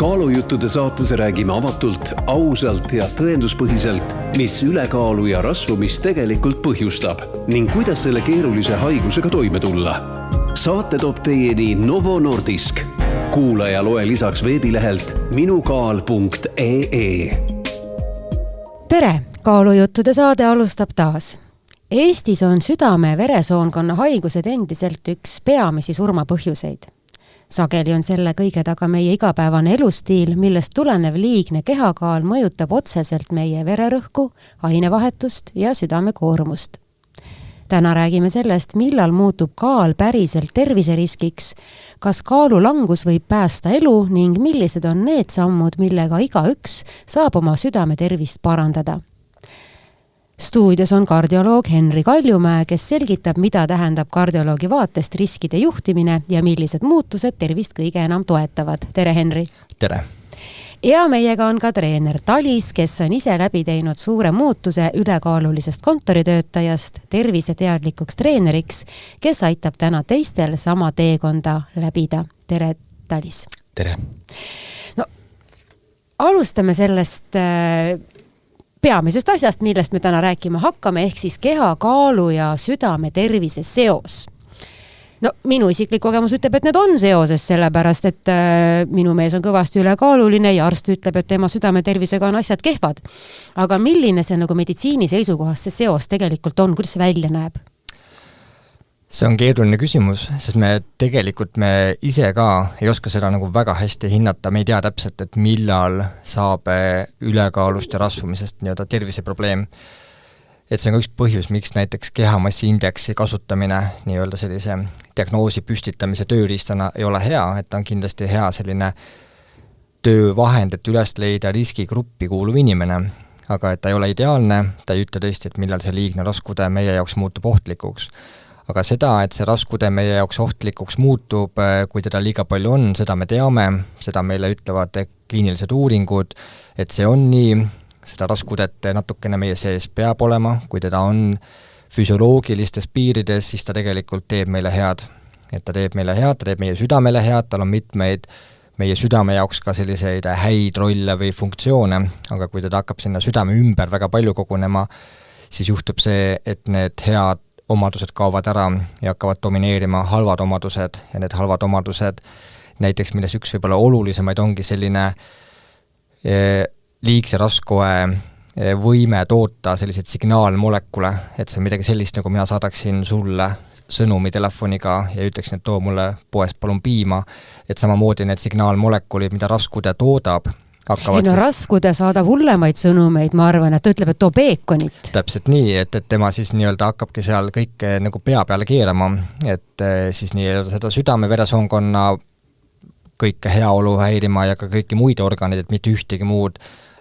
Kaalujuttude saates räägime avatult, ausalt ja tõenduspõhiselt, mis ülekaalu ja rasvumist tegelikult põhjustab ning kuidas selle keerulise haigusega toime tulla. Saate toob teieni Novo Nordisk. Kuula ja loe lisaks veebilehelt minukaal.ee. Tere! Kaalujuttude saade alustab taas. Eestis on südame-veresoonkonna haigused endiselt üks peamisi surmapõhjuseid. Sageli on selle kõige taga meie igapäevane elustiil, millest tulenev liigne kehakaal mõjutab otseselt meie vererõhku, ainevahetust ja südamekoormust. Täna räägime sellest, millal muutub kaal päriselt terviseriskiks, kas kaalulangus võib päästa elu ning millised on need sammud, millega igaüks saab oma südametervist parandada. Stuudios on kardioloog Henri Kaljumäe, kes selgitab, mida tähendab kardioloogi vaatest riskide juhtimine ja millised muutused tervist kõige enam toetavad. Tere, Henri! Tere! Ja meiega on ka treener Talis, kes on ise läbi teinud suure muutuse ülekaalulisest kontoritöötajast terviseteadlikuks treeneriks, kes aitab täna teistel sama teekonda läbida. Tere, Talis! Tere! No, alustame sellest peamisest asjast, millest me täna rääkima hakkame, ehk siis kehakaalu ja südame tervise seos. No, minu isiklik kogemus ütleb, et need on seoses sellepärast, et minu mees on kõvasti ülekaaluline ja arst ütleb, et tema südame tervisega on asjad kehvad. Aga milline see nagu meditsiini seisukohast see seos tegelikult on, kuidas see välja näeb? See on keeruline küsimus, sest me ise ka ei oska seda nagu väga hästi hinnata, me ei tea täpselt, et millal saab ülekaalust ja rasvumisest nii-öelda terviseprobleem. Et see on ka üks põhjus, miks näiteks kehamassi-indeksi kasutamine nii-öelda sellise diagnoosi püstitamise tööriistana ei ole hea, et ta on kindlasti hea selline töövahend, et üles leida riskigruppi kuuluv inimene, aga et ta ei ole ideaalne, ta ei ütle tõesti, et millal see liigne raskude meie jaoks muutub ohtlikuks. Aga seda, et see raskude meie jaoks ohtlikuks muutub, kui teda liiga palju on, seda me teame, seda meile ütlevad kliinilised uuringud, et see on nii, seda raskudet natukene meie sees peab olema, kui teda on füsioloogilistes piirides, siis ta tegelikult teeb meile head. Et ta teeb meile head, ta teeb meie südamele head, tal on mitmeid meie südame jaoks ka selliseid häid rolle või funktsioone, aga kui teda hakkab sinna südame ümber väga palju kogunema, siis juhtub see, et need head omadused kaovad ära ja hakkavad domineerima halvad omadused ja need halvad omadused, näiteks milles üks võib-olla olulisemaid ongi selline liigse raskude võime toota selliseid signaalmolekule, et see on midagi sellist, nagu mina saadaksin sulle sõnumi telefoniga ja ütleksin, et too mulle poest palun piima, et samamoodi need signaalmolekulid, mida raskude toodab, hakkavad raskude saadab hullemaid sõnumeid, ma arvan, et ta ütleb, et too peekonit. Täpselt nii, et tema siis nii-öelda hakkabki seal kõike nagu pea peale keerama, et siis nii-öelda seda südame-veresoonkonna kõike heaolu häirima ja ka kõiki muid organid, et mitte ühtegi muud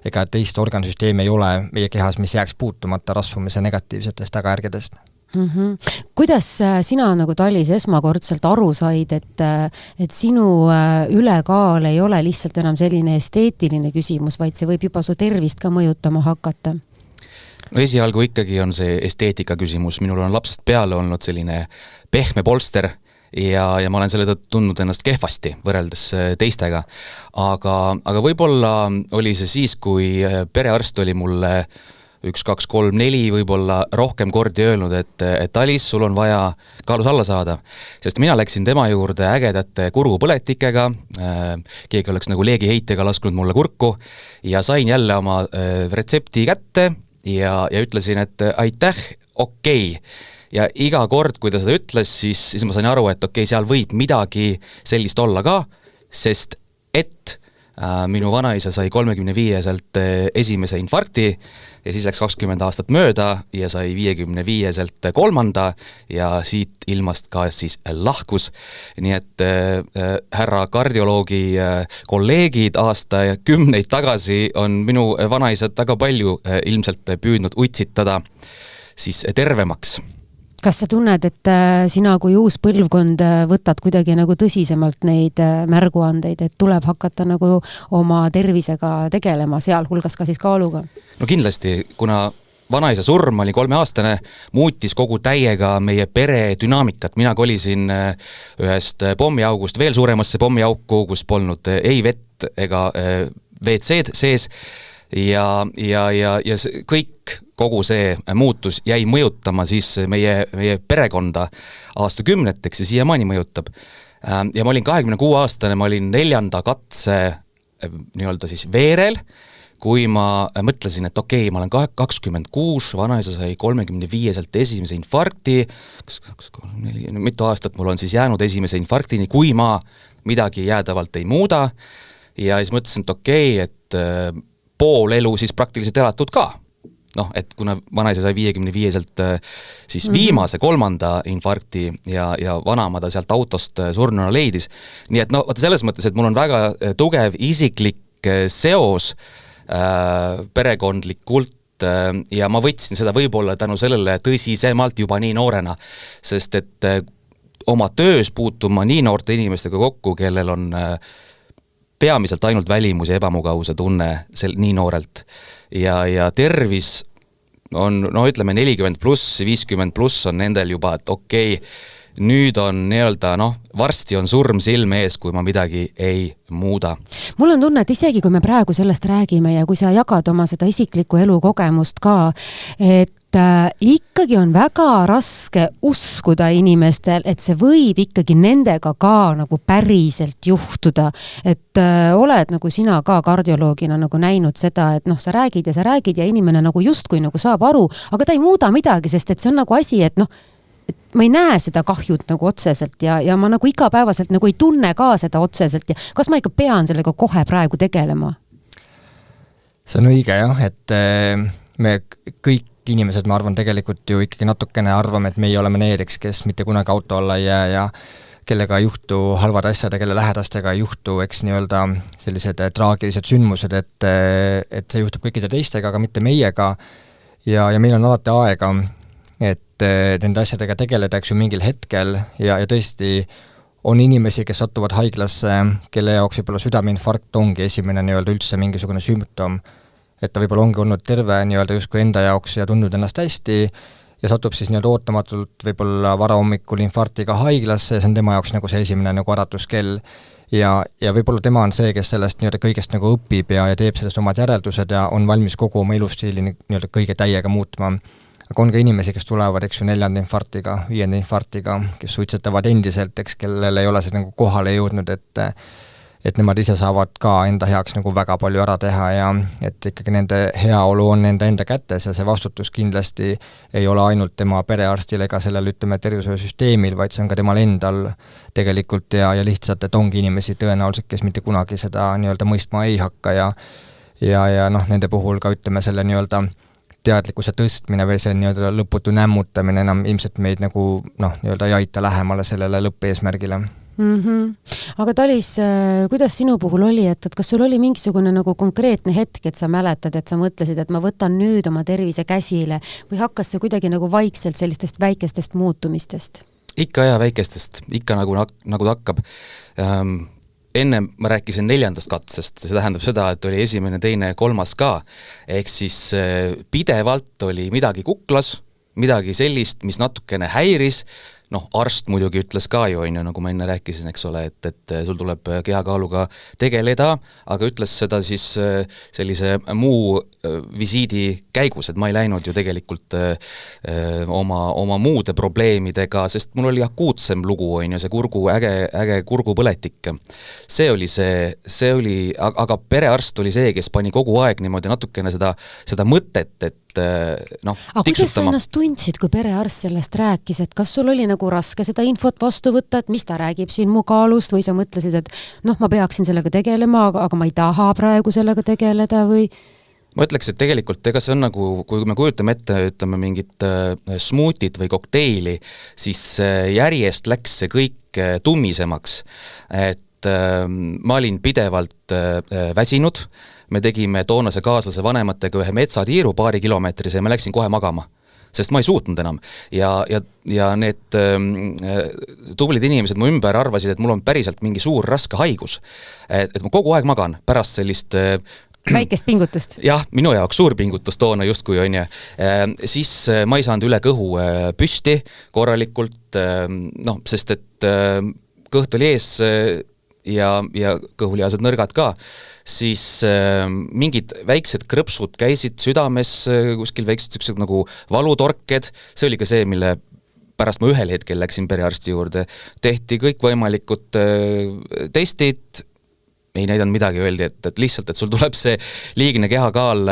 ega teist organisüsteemi ei ole meie kehas, mis jääks puutumata rasvumise negatiivsetest tagajärgedest. Kuidas sina nagu Talis esmakordselt aru said, et sinu ülekaal ei ole lihtsalt enam selline esteetiline küsimus, vaid see võib juba su tervist ka mõjutama hakata? No esialgu ikkagi on see esteetika küsimus. Minul on lapsest peale olnud selline pehme polster ja ma olen selle tundnud ennast kehvasti võrreldes teistega. Aga võib-olla oli see siis, kui perearst oli mulle 1, 2, 3, 4 võib-olla rohkem kordi öelnud, et Talis, sul on vaja kaalus alla saada. Sest mina läksin tema juurde ägedate kurgupõletikega, keegi oleks nagu leegiheitega lasknud mulle kurku ja sain jälle oma retsepti kätte ja ütlesin, et aitäh, okei. Ja iga kord, kui ta seda ütles, siis ma sain aru, et okei, seal võib midagi sellist olla ka, sest et minu vanaisa sai 35-selt esimese infarkti ja siis läks 20 aastat mööda ja sai 55-selt kolmanda ja siit ilmast ka siis lahkus. Nii et härra kardioloogi kolleegid aasta ja 10 tagasi on minu vanaisad väga palju ilmselt püüdnud utsitada siis tervemaks. Kas sa tunned, et sina kui uus põlvkond võtad kuidagi nagu tõsisemalt neid märguandeid, et tuleb hakata nagu oma tervisega tegelema, sealhulgas ka siis kaaluga? No kindlasti, kuna vanaisa surm oli 3-aastane, muutis kogu täiega meie pere dünaamikat. Mina kolisin ühest pommiaugust veel suuremasse pommiauku, kus polnud ei vett, ega WC-d sees ja kogu see muutus jäi mõjutama siis meie perekonda aastakümneteks ja siiamaani mõjutab. Ja ma olin 26-aastane, ma olin 4. katse nii-öelda siis veerel, kui ma mõtlesin, et okei, ma olen 26, vanaisa sai 35-selt esimese infarkti, mitu aastat mul on siis jäänud esimese infarktini, kui ma midagi jäädavalt ei muuda, ja siis mõtlesin, et okei, et pool elu siis praktiliselt elatud ka. Noh, et kuna vanaisa sai 55-selt siis viimase 3. infarkti ja vanaema ta sealt autost surnuna leidis. Nii et selles mõttes, et mul on väga tugev isiklik seos perekondlikult ja ma võtsin seda võib-olla tänu sellele tõsisemalt juba nii noorena, sest et oma töös puutuma nii noorte inimestega kokku, kellel on peamiselt ainult välimus ja ebamugavuse tunne nii noorelt ja tervis on, ütleme 40+, 50+ on nendel juba, et okei, nüüd on nii-öelda, varsti on surm silme ees, kui ma midagi ei muuda. Mul on tunne, et isegi kui me praegu sellest räägime ja kui sa jagad oma seda isiklikku elukogemust ka, et ikkagi on väga raske uskuda inimestel, et see võib ikkagi nendega ka nagu päriselt juhtuda. Et oled nagu sina ka kardioloogina nagu näinud seda, et sa räägid ja inimene nagu justkui nagu saab aru, aga ta ei muuda midagi, sest et see on nagu asi, et ma ei näe seda kahjut nagu otseselt ja ma nagu igapäevaselt nagu ei tunne ka seda otseselt ja kas ma ikka pean sellega kohe praegu tegelema? See on õige jah, et me kõik inimesed, ma arvan, tegelikult ju ikkagi natukene arvame, et meie oleme neediks, kes mitte kunagi auto alla ei jää ja kellega ei juhtu halvad asjad ja kelle lähedastega ei juhtu, eks nii-öelda sellised traagilised sündmused, et see juhtub kõikide teistega, aga mitte meiega ja meil on alati aega, et nende asjadega tegeleda, eks ju mingil hetkel ja tõesti on inimesi, kes satuvad haiglasse, kelle jaoks võib-olla südameinfarkt ongi esimene nii-öelda üldse mingisugune sümptom, et ta võib-olla ongi olnud terve nii-öelda justkui enda jaoks ja tundnud ennast hästi ja satub siis nii-öelda ootamatult võib-olla varahommikul infarktiga haiglasse ja see on tema jaoks nagu see esimene nagu äratuskell ja võib-olla tema on see, kes sellest nii-öelda kõigest nagu õpib ja teeb sellest omad järeldused ja on valmis kogu oma elustiili nii-öelda kõige täiega muutma. Aga on ka inimesi, kes tulevad, eks ju, 4. infarktiga, 5. infarktiga, kes suitsetavad endiselt, eks, kellel ei ole see nagu kohale jõudnud, et nemad ise saavad ka enda heaks nagu väga palju ära teha ja et ikkagi nende heaolu on enda kätes ja see vastutus kindlasti ei ole ainult tema perearstil ega sellel, ütleme, tervishoiusüsteemil, vaid see on ka temal endal tegelikult ja lihtsalt, et ongi inimesi tõenäoliselt, kes mitte kunagi seda nii-öelda mõistma ei hakka ja nende puhul ka, ütleme, selle nii-öelda teadlikkuse tõstmine või see nii-öelda lõputu nämmutamine enam ilmselt meid nagu nii-öelda ei aita lähemale sellele lõppeesmärgile. Aga Talis, kuidas sinu puhul oli, et kas sul oli mingisugune nagu konkreetne hetk, et sa mäletad, et sa mõtlesid, et ma võtan nüüd oma tervise käsile või hakkas see kuidagi nagu vaikselt sellistest väikestest muutumistest? Ikka ja väikestest, ikka nagu ta hakkab. Enne ma rääkisin 4. katsest, see tähendab seda, et oli 1., 2., 3. ka, ehk siis pidevalt oli midagi kuklas, midagi sellist, mis natukene häiris, arst muidugi ütles ka ju, nagu ma enne rääkisin, eks ole, et sul tuleb kehakaaluga tegeleda, aga ütles seda siis sellise muu visiidi käigus, et ma ei läinud ju tegelikult oma muude probleemidega, sest mul oli akuutsem lugu, see äge kurgupõletik. See oli, aga perearst oli see, kes pani kogu aeg niimoodi natukene seda mõtet, et aga kuidas sa ennast tundsid, kui perearst sellest rääkis, et kas sul oli nagu raske seda infot vastu võtta, et mis ta räägib siin mu kaalust või sa mõtlesid, et ma peaksin sellega tegelema, aga ma ei taha praegu sellega tegeleda või? Ma ütleks, et tegelikult ega see on nagu, kui me kujutame ette, ütleme mingit smuutit või kokteili, siis järjest läks see kõik tummisemaks, et ma olin pidevalt väsinud, me tegime toonase kaaslase vanematega ühe metsatiiru 2 kilomeetrise ja ma läksin kohe magama, sest ma ei suutnud enam. Ja need tublid inimesed mu ümber arvasid, et mul on päriselt mingi suur raske haigus. Et ma kogu aeg magan pärast sellist väikest pingutust. Jah, minu jaoks suur pingutus toona justkui on ja siis ma ei saanud üle kõhu püsti korralikult, sest et kõht oli ees ja kõhulihased nõrgad ka, siis mingid väiksed krõpsud käisid südames, kuskil väiksed sellised nagu valutorked, see oli ka see, mille pärast ma ühel hetkel läksin perearsti juurde, tehti kõikvõimalikud testid, ei näidanud midagi, öeldi, et lihtsalt, et sul tuleb see liigne kehakaal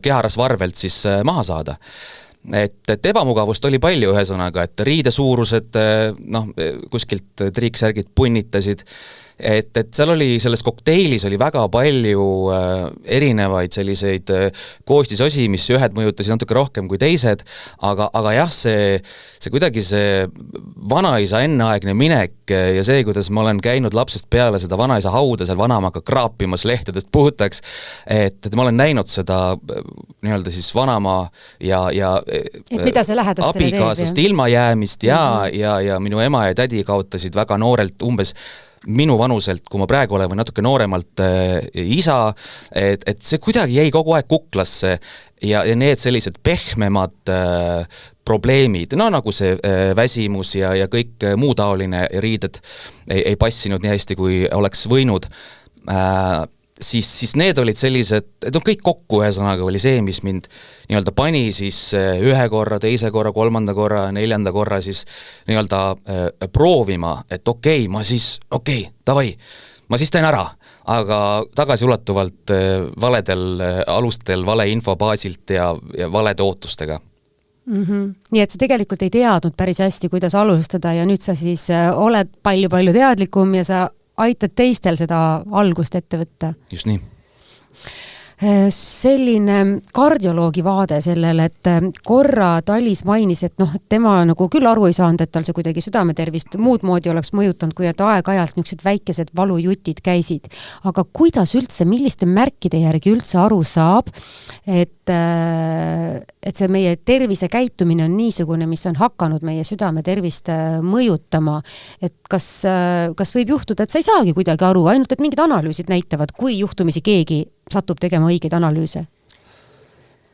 keharasvarvelt siis maha saada. Et ebamugavust oli palju ühesõnaga, et riidesuurused, kuskilt triiksärgid punnitasid, et seal oli, selles kokteilis oli väga palju erinevaid selliseid koostisosi, mis ühed mõjutasid natuke rohkem kui teised, aga jah, see kuidagi see vanaisa enneaegne minek ja see, kuidas ma olen käinud lapsest peale seda vanaisa hauda seal vanamaga kraapimas lehtedest puhtaks, et ma olen näinud seda nii-öelda siis vanamaa ja mida see lähedastele abikaasast ilma jäämist ja minu ema ja tädi kaotasid väga noorelt umbes minu vanuselt, kui ma praegu olen või natuke nooremalt isa, et see kuidagi jäi kogu aeg kuklasse ja need sellised pehmemad probleemid, nagu see väsimus ja kõik muu taoline riided ei passinud nii hästi, kui oleks võinud, siis need olid sellised, kõik kokku ühesõnaga oli see, mis mind nii-öelda pani siis ühe korra, teise korra, kolmanda korra, neljanda korra siis nii-öelda proovima, et davai, ma siis teen ära, aga tagasiulatuvalt valedel alustel, vale info baasilt ja valede ootustega. Nii et sa tegelikult ei teadnud päris hästi, kuidas alustada ja nüüd sa siis oled palju-palju teadlikum ja sa aitad teistel seda algust ette võtta. Just nii. Selline kardioloogi vaade sellele, et korra Talis mainis, et tema nagu küll aru ei saanud, et tal see kuidagi südametervist muud moodi oleks mõjutanud, kui et aeg-ajalt niisugused väikesed valujutid käisid. Aga kuidas üldse, milliste märkide järgi üldse aru saab, et see meie tervise käitumine on niisugune, mis on hakanud meie südametervist mõjutama, et kas võib juhtuda, et sa ei saagi kuidagi aru, ainult et mingid analüüsid näitavad, kui juhtumisi keegi satub tegema õigeid analüüse?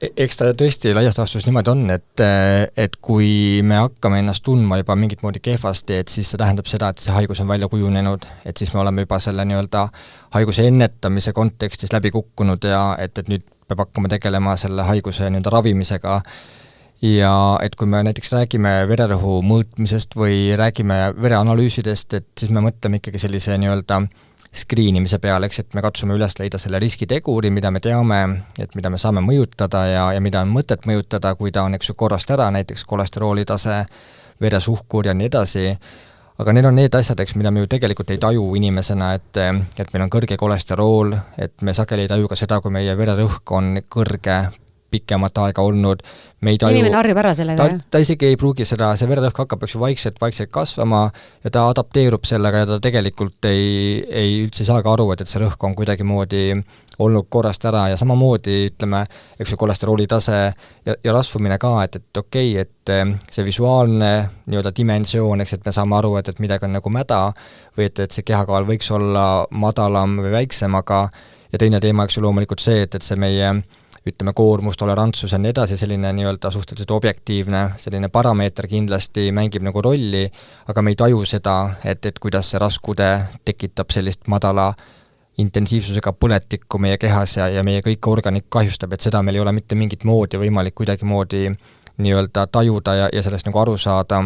Eks ta tõesti laias laastus niimoodi on, et kui me hakkame ennast tundma juba mingit moodi kehvasti, et siis see tähendab seda, et see haigus on välja kujunenud, et siis me oleme juba selle nii-öelda haiguse ennetamise kontekstis läbi kukkunud ja et nüüd peab hakkama tegelema selle haiguse nii-öelda ravimisega. Ja et kui me näiteks räägime vererõhu mõõtmisest või räägime vereanalüüsidest, et siis me mõtleme ikkagi sellise nii-öelda skriinimise peale, eks, et me katsume üles leida selle riskiteguri, mida me teame, et mida me saame mõjutada ja mida on mõtet mõjutada, kui ta on korrast ära, näiteks kolesterooli tase, veresuhkur ja nii edasi. Aga need on need asjad, eks, mida me ju tegelikult ei taju inimesena, et meil on kõrge kolesterool, et me sageli ei taju ka seda, kui meie vererõhk on kõrge pikemat aega olnud. Inimene harjub ära sellega, jah? Ta isegi ei pruugi seda, see vererõhk hakkab vaikselt kasvama ja ta adapteerub sellega ja ta tegelikult ei üldse saagi aru, et see rõhk on kuidagi moodi olnud korrast ära ja samamoodi, ütleme, eks kolesterooli tase ja rasvumine ka, et et see visuaalne nii-öelda dimensioon, eks, et me saame aru, et midagi on nagu mäda või et see kehakaal võiks olla madalam või väiksem, aga ja teine teema, eks ju loomulikult see, et see meie ütleme, koormus, tolerantsus ja nii edasi, selline nii-öelda suhteliselt objektiivne, selline parameeter kindlasti mängib nagu rolli, aga me ei taju seda, et kuidas see raskude tekitab sellist madala intensiivsusega põletikku meie kehas ja meie kõik organid kahjustab, et seda meil ei ole mitte mingit moodi võimalik kuidagi moodi nii-öelda tajuda ja sellest nagu aru saada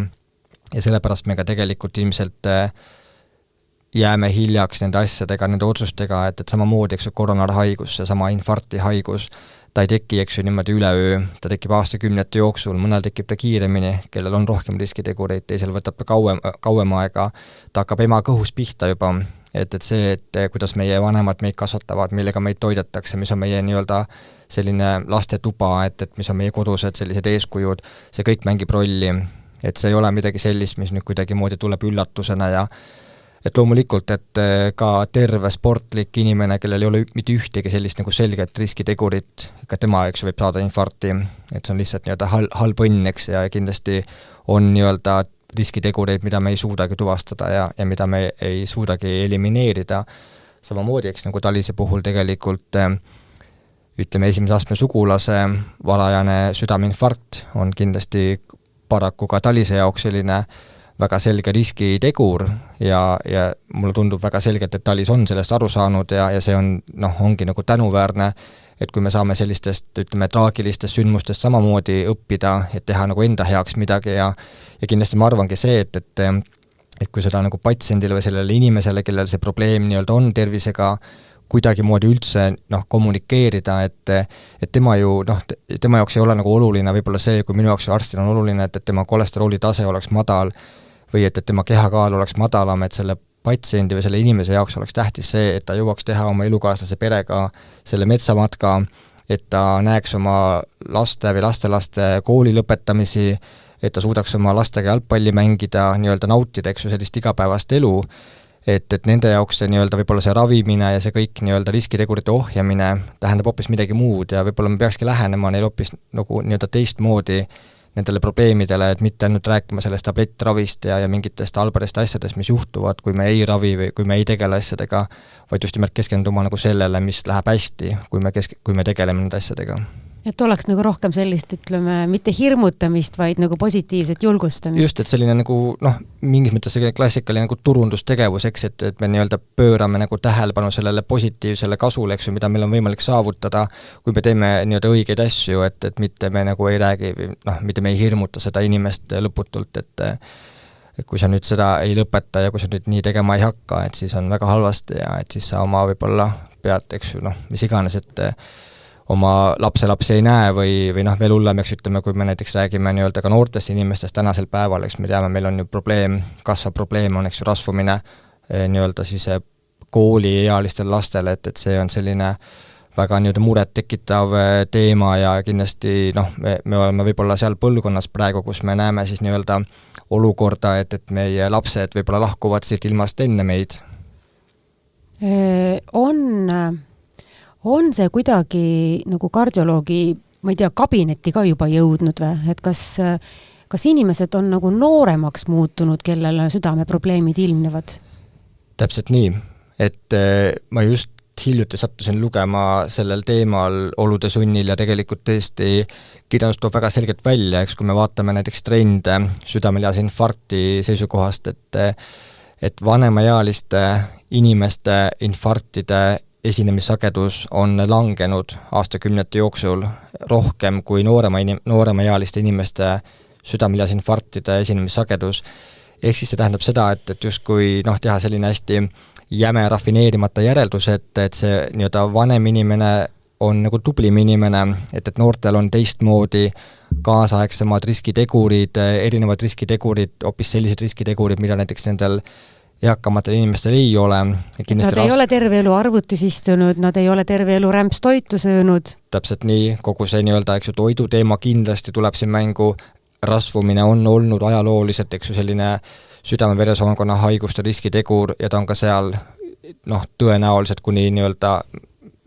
ja sellepärast me ka tegelikult ilmselt jääme hiljaks nende asjadega, nende otsustega, et samamoodi, eks koronarhaigus, seesama infarktihaigus, ta ei teki, eks ju, niimoodi üleöö, ta tekib aastakümnete jooksul, mõnel tekib ta kiiremini, kellel on rohkem riskitegureid, teisel võtab ta kauem aega, ta hakkab ema kõhus pihta juba, et see, et kuidas meie vanemad meid kasvatavad, millega meid toidetakse, mis on meie nii-öelda selline lastetuba, et mis on meie kodused sellised eeskujud, see kõik mängib rolli, et see ei ole midagi sellist, mis nüüd kuidagi moodi tuleb üllatusena ja et loomulikult, et ka terve sportlik inimene, kellel ei ole mitte ühtegi sellist nagu selget riskitegurit, ka tema, eks, võib saada infarkti, et see on lihtsalt nii-öelda halb õnn, eks, ja kindlasti on nii-öelda riskitegureid, mida me ei suudagi tuvastada ja mida me ei suudagi elimineerida. Samamoodi, eks, nagu Talise puhul tegelikult ütleme, esimese astme sugulase varajane südameinfarkt on kindlasti paraku ka Talise jaoks selline väga selge riskitegur ja mulle tundub väga selgelt, et Talis on sellest aru saanud ja see on, ongi nagu tänuväärne, et kui me saame sellistest, ütleme, traagilistest sündmustest samamoodi õppida, et teha nagu enda heaks midagi ja kindlasti ma arvangi see, et kui seda nagu patsiendile või sellele inimesele, kellel see probleem nii-öelda on tervisega, kuidagimoodi üldse kommunikeerida, et tema ju tema jaoks ei ole nagu oluline võib-olla see, kui minu jaoks arstil on oluline, et tema kolesterooli tase oleks madal või et tema kehakaal oleks madalam, et selle patsiendi või selle inimese jaoks oleks tähtis see, et ta jõuaks teha oma elukaaslase perega selle metsamatka, et ta näeks oma laste või lastelaste kooli lõpetamisi, et ta suudaks oma lastega jalgpalli mängida, nii-öelda nautida, eks ju, sellist igapäevast elu, et nende jaoks see nii-öelda võib-olla see ravimine ja see kõik nii-öelda riskitegurite ohjamine tähendab hoopis midagi muud ja võib-olla me peakski lähenema neil hoopis nagu nii-öelda teistmoodi nendele probleemidele, et mitte ainult rääkima sellest tablettravist ja mingitest halbadest asjadest, mis juhtuvad, kui me ei ravi või kui me ei tegele asjadega, vaid just nimelt keskenduma nagu sellele, mis läheb hästi, kui me tegeleme nende asjadega. Et oleks nagu rohkem sellist, ütleme, mitte hirmutamist, vaid nagu positiivset julgustamist. Just, et selline nagu, mingis mõttes selline klassikaline nagu turundustegevus, eks, et me nii-öelda pöörame nagu tähelepanu sellele positiivsele kasule, eks ju, mida meil on võimalik saavutada, kui me teeme nii-öelda õigeid asju, et mitte me nagu ei räägi, mitte me ei hirmuta seda inimest lõputult, et kui sa nüüd seda ei lõpeta ja kui sa nüüd nii tegema ei hakka, et siis on väga halvasti ja et siis sa oma võib-olla pead, eks ju, mis iganes, et oma lapselapsi ei näe või veel hullem, eks ütleme, kui me näiteks räägime nii-öelda ka noortest inimestest tänasel päeval, eks me teame, meil on ju probleem, kasvav probleem on, eks ju, rasvumine nii-öelda siis kooliealistel lastel, et see on selline väga nii-öelda muret tekitav teema ja kindlasti me oleme võib-olla seal põlvkonnas praegu, kus me näeme siis nii-öelda olukorda, et meie lapsed võib-olla lahkuvad siit ilmast enne meid. On see kuidagi nagu kardioloogi, ma ei tea, kabinetti ka juba jõudnud või? Et kas inimesed on nagu nooremaks muutunud, kellele südameprobleemid ilmnevad? Täpselt nii, et ma just hiljuti sattusin lugema sellel teemal olude sunnil ja tegelikult tõesti kirjandus toob väga selgelt välja, eks kui me vaatame näiteks trende südamelihase infarkti seisukohast, et vanemaealiste inimeste infarktide esinemissagedus on langenud aastakümnete jooksul rohkem kui nooremaealiste inimeste südamelihase infarktide esinemissagedus. Ehk siis see tähendab seda, et justkui teha selline hästi jäme rafineerimata järeldus, et see nii-öelda vanem inimene on nagu tublim inimene, et noortel on teistmoodi kaasaegsemad riskitegurid, erinevad riskitegurid, hoopis sellised riskitegurid, mida näiteks nendel eakamatel inimestel ei ole. Nad ei ole terve elu arvutis istunud, nad ei ole terve elu rämpstoitu söönud. Täpselt nii, kogu see nii-öelda, eks ju, toidu teema kindlasti tuleb siin mängu, rasvumine on olnud ajalooliselt, eks ju, selline südame-veresoonkonna haiguste riskitegur ja ta on ka seal tõenäoliselt kuni nii-öelda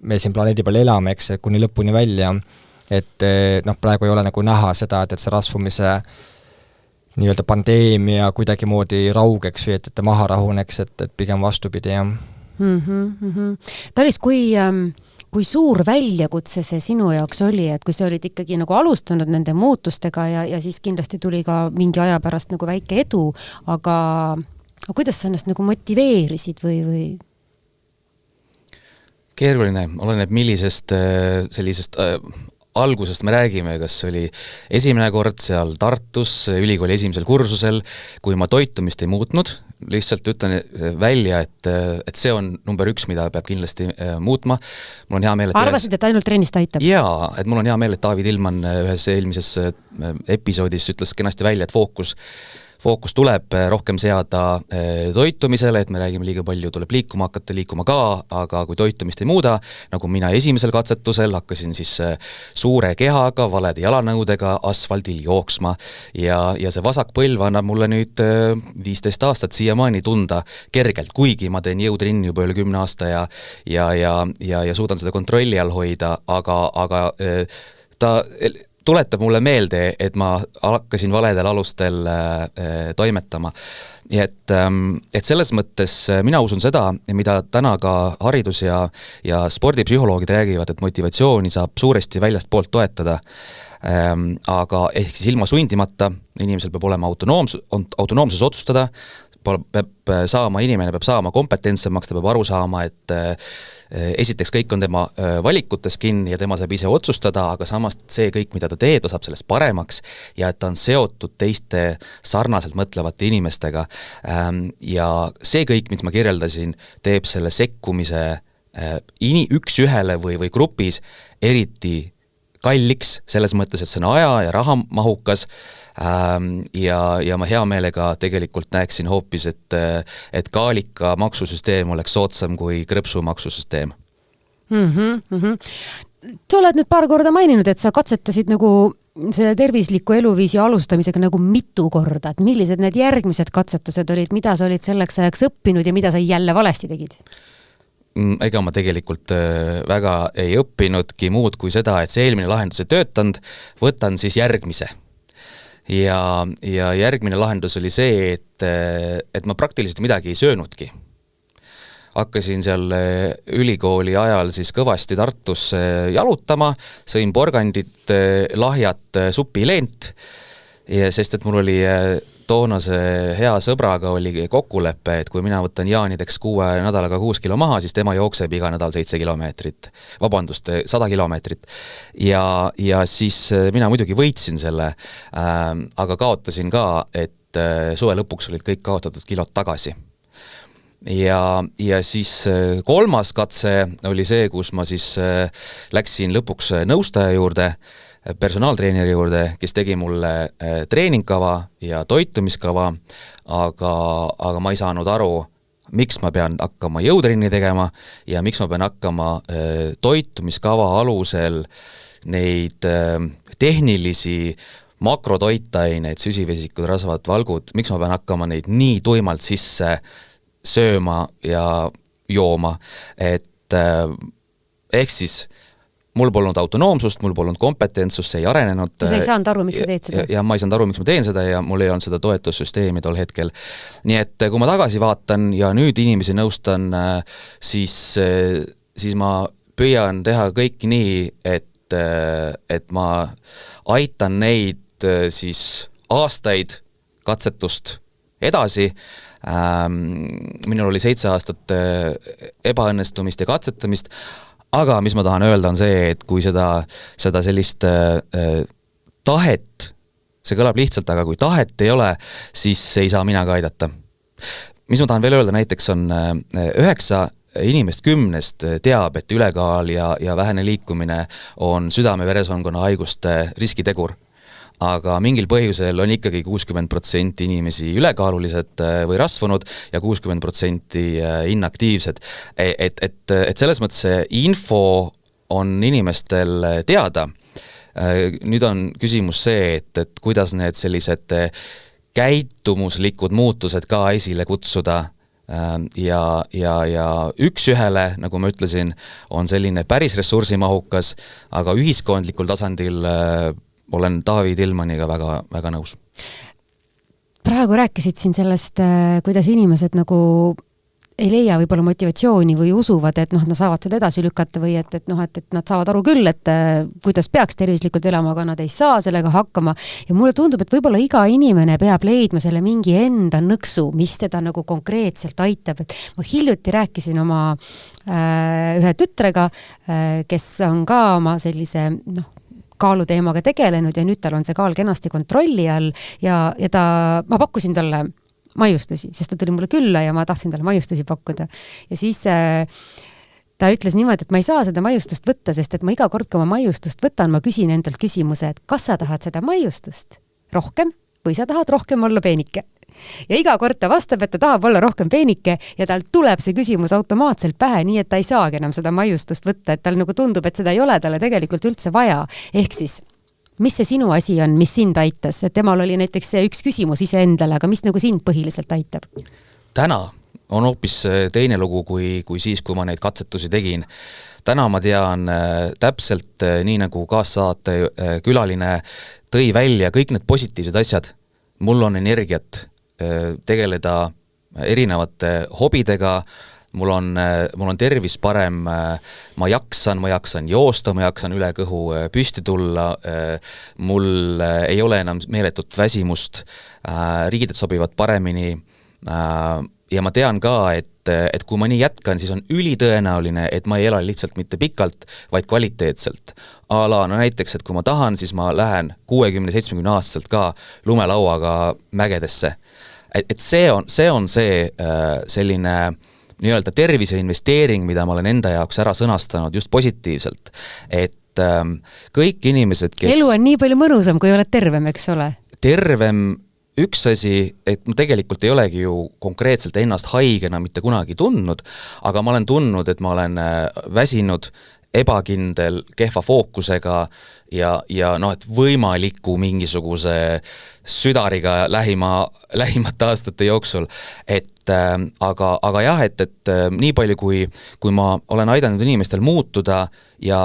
me siin planeedi peal elame, eks, kuni lõpuni välja, et praegu ei ole nagu näha seda, et see rasvumise nii-öelda pandeemia kuidagimoodi raugeks või et ta maha rahuneks, et pigem vastupidi, jah. Talis, kui suur väljakutse see sinu jaoks oli, et kui sa olid ikkagi nagu alustanud nende muutustega ja siis kindlasti tuli ka mingi aja pärast nagu väike edu, aga kuidas sa ennast nagu motiveerisid või? Keeruline, oleneb millisest sellisest algusest me räägime, kas oli esimene kord seal Tartus ülikooli esimesel kursusel, kui ma toitumist ei muutnud, lihtsalt ütlen välja, et see on number 1, mida peab kindlasti muutma. Mul on hea meel, arvasid, et ainult trennist aitab? Jaa, et mul on hea meel, et David Ilman ühes eelmises episoodis ütles kenasti välja, et fookus tuleb rohkem seada toitumisele, et me räägime liiga palju, tuleb liikuma hakata, liikuma ka, aga kui toitumist ei muuda, nagu mina esimesel katsetusel hakkasin siis suure kehaga, valede jalanõudega asfaldil jooksma ja see vasak põlv annab mulle nüüd 15 aastat siiamaani tunda kergelt, kuigi ma teen jõutrenni juba üle 10 aasta ja suudan seda kontrolli all hoida, aga ta tuletab mulle meelde, et ma hakkasin valedel alustel toimetama. Et selles mõttes mina usun seda, mida täna ka haridus- ja spordipsühholoogid räägivad, et motivatsiooni saab suuresti väljast poolt toetada. Aga ehk siis ilma sundimata, inimesel peab olema autonoomsus otsustada, inimene peab saama kompetentsemaks, ta peab aru saama, et esiteks kõik on tema valikutes kinni ja tema saab ise otsustada, aga samas see kõik, mida ta teeb, ta saab sellest paremaks ja et ta on seotud teiste sarnaselt mõtlevate inimestega. Ja see kõik, mis ma kirjeldasin, teeb selle sekkumise üks ühele või grupis eriti kalliks, selles mõttes, et see on aja- ja rahamahukas ja ma hea meelega tegelikult näeksin hoopis, et kaalika maksusüsteem oleks soodsam kui krõpsu maksusüsteem. Sa oled nüüd paar korda maininud, et sa katsetasid nagu selle tervisliku eluviisi alustamisega nagu mitu korda, et millised need järgmised katsetused olid, mida sa olid selleks ajaks õppinud ja mida sa jälle valesti tegid? Ega ma tegelikult väga ei õppinudki muud kui seda, et see eelmine lahendus ei töötanud, võtan siis järgmise. Ja järgmine lahendus oli see, et ma praktiliselt midagi ei söönudki. Hakkasin seal ülikooli ajal siis kõvasti Tartus jalutama, sõin porgandit, lahjat supileent, sest et mul oli toonase hea sõbraga oli kokkulepe, et kui mina võtan jaanideks 6 nädalaga 6 kilo maha, siis tema jookseb iga nädal 7 kilomeetrit. Vabandust, 100 kilomeetrit. Ja siis mina muidugi võitsin selle, aga kaotasin ka, et suve lõpuks olid kõik kaotatud kilod tagasi. Ja siis kolmas katse oli see, kus ma siis läksin lõpuks nõustaja juurde, personaaltreeneri juurde, kes tegi mulle treeningkava ja toitumiskava, aga ma ei saanud aru, miks ma pean hakkama jõutrenni tegema ja miks ma pean hakkama toitumiskava alusel neid tehnilisi makrotoitaineid, süsivesikud, rasvad, valgud, miks ma pean hakkama neid nii tuimalt sisse sööma ja jooma, et ehk siis mul polnud autonoomsust, mul polnud kompetentsust, see ei arenenud. Ja sa ei saanud aru, miks sa teed seda? Ja ma ei saanud aru, miks ma teen seda ja mul ei olnud seda toetussüsteemi tol hetkel. Nii et kui ma tagasi vaatan ja nüüd inimesi nõustan, siis ma püüan teha kõik nii, et ma aitan neid siis aastaid katsetust edasi. Minul oli 7 aastat ebaõnnestumist ja katsetamist, aga mis ma tahan öelda on see, et kui seda sellist tahet, see kõlab lihtsalt, aga kui tahet ei ole, siis ei saa mina ka aidata. Mis ma tahan veel öelda, näiteks on 9 inimest 10 teab, et ülekaal ja vähene liikumine on südame-veresoonkonna haiguste riskitegur. Aga mingil põhjusel on ikkagi 60% inimesi ülekaalulised või rasvunud ja 60% inaktiivsed. Et selles mõttes see info on inimestel teada. Nüüd on küsimus see, et kuidas need sellised käitumuslikud muutused ka esile kutsuda ja üks ühele, nagu ma ütlesin, on selline päris ressursimahukas, aga ühiskondlikul tasandil olen David Ilmaniga väga, väga nõus. Praegu rääkisid siin sellest, kuidas inimesed nagu ei leia võib-olla motivatsiooni või usuvad, et nad saavad seda edasi lükata või et nad saavad aru küll, et kuidas peaks tervislikult elama, aga nad ei saa sellega hakkama. Ja mulle tundub, et võib-olla iga inimene peab leidma selle mingi enda nõksu, mis teda nagu konkreetselt aitab. Et ma hiljuti rääkisin oma ühe tütrega, kes on ka oma sellise kaaluteemaga tegelenud ja nüüd tal on see kaal kenasti kontrolli all ja ma pakkusin talle maiustusi, sest ta tuli mulle külla ja ma tahtsin talle maiustusi pakkuda. Ja siis ta ütles niimoodi, et ma ei saa seda maiustust võtta, sest et ma iga kord, kui ma maiustust võtan, ma küsin endalt küsimuse, et kas sa tahad seda maiustust rohkem või sa tahad rohkem olla peenike? Ja iga kord ta vastab, et ta tahab olla rohkem peenike ja tal tuleb see küsimus automaatselt pähe, nii et ta ei saagi enam seda maiustust võtta, et tal nagu tundub, et seda ei ole talle tegelikult üldse vaja. Ehk siis, mis see sinu asi on, mis sind aitas? Et temal oli näiteks see üks küsimus iseendale, aga mis nagu sind põhiliselt aitab? Täna on hoopis teine lugu kui siis, kui ma neid katsetusi tegin. Täna ma tean täpselt nii, nagu kaassaate külaline tõi välja kõik need positiivsed asjad. Mul on energiat tegeleda erinevate hobidega, mul on tervis parem, ma jaksan joosta, ma jaksan üle kõhu püsti tulla, mul ei ole enam meeletut väsimust, riided sobivad paremini ja ma tean ka, et kui ma nii jätkan, siis on ülitõenäoline, et ma ei ela lihtsalt mitte pikalt, vaid kvaliteetselt. No näiteks, et kui ma tahan, siis ma lähen 60-70 aastaselt ka lumelauaga mägedesse. Et see on selline nii-öelda tervise investeering, mida ma olen enda jaoks ära sõnastanud just positiivselt. Et kõik inimesed, kes... Elu on nii palju mõnusam, kui oled tervem, eks ole? Tervem üks asi, et ma tegelikult ei olegi ju konkreetselt ennast haigena mitte kunagi tundnud, aga ma olen tundnud, et ma olen väsinud, ebakindel, kehva fookusega ja et võimaliku mingisuguse südariga lähimate aastate jooksul. Aga jah, et nii palju, kui ma olen aidanud inimestel muutuda ja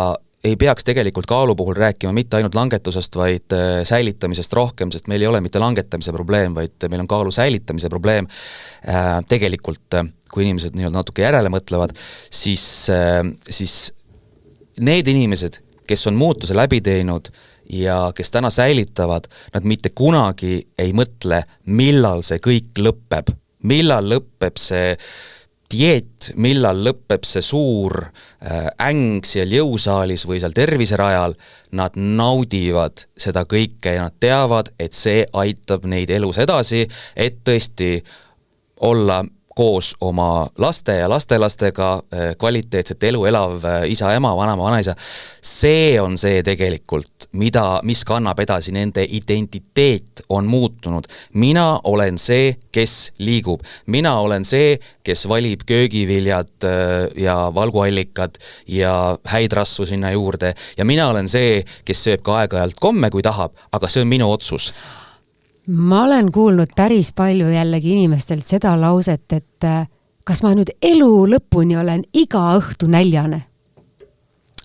ei peaks tegelikult kaalu puhul rääkima mitte ainult langetusest, vaid säilitamisest rohkem, sest meil ei ole mitte langetamise probleem, vaid meil on kaalu säilitamise probleem. Tegelikult, kui inimesed natuke järele mõtlevad, siis need inimesed, kes on muutuse läbi teinud ja kes täna säilitavad, nad mitte kunagi ei mõtle, millal see kõik lõpeb. Millal lõpeb see dieet, millal lõpeb see suur äng seal jõusaalis või seal terviserajal, nad naudivad seda kõike ja nad teavad, et see aitab neid elus edasi, et tõesti olla koos oma laste ja lastelastega kvaliteetset elu elav isa, ema, vanema, vanaisa. See on see tegelikult, mis kannab edasi, nende identiteet on muutunud. Mina olen see, kes liigub. Mina olen see, kes valib köögiviljad ja valguallikad ja häid rasvu sinna juurde. Ja mina olen see, kes sööb ka aeg-ajalt komme, kui tahab, aga see on minu otsus. Ma olen kuulnud päris palju jällegi inimestelt seda lauset, et kas ma nüüd elu lõpuni olen iga õhtu näljane?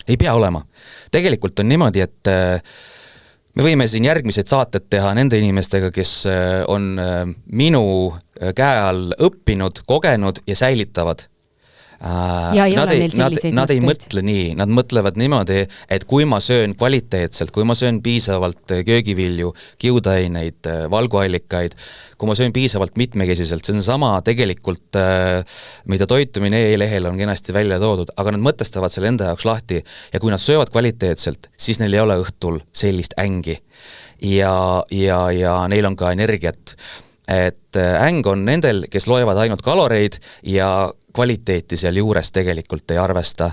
Ei pea olema. Tegelikult on niimoodi, et me võime siin järgmised saated teha nende inimestega, kes on minu käe all õppinud, kogenud ja säilitavad. Nad ei mõtle nii, nad mõtlevad niimoodi, et kui ma söön kvaliteetselt, kui ma söön piisavalt köögivilju, kiudaineid, valguallikaid, kui ma söön piisavalt mitmekesiselt, see on sama tegelikult, mida toitumine e-lehel on kenasti välja toodud, aga nad mõtestavad selle enda jaoks lahti ja kui nad söövad kvaliteetselt, siis neil ei ole õhtul sellist ängi ja neil on ka energiat. Et äng on nendel, kes loevad ainult kaloreid ja kvaliteeti seal juures tegelikult ei arvesta.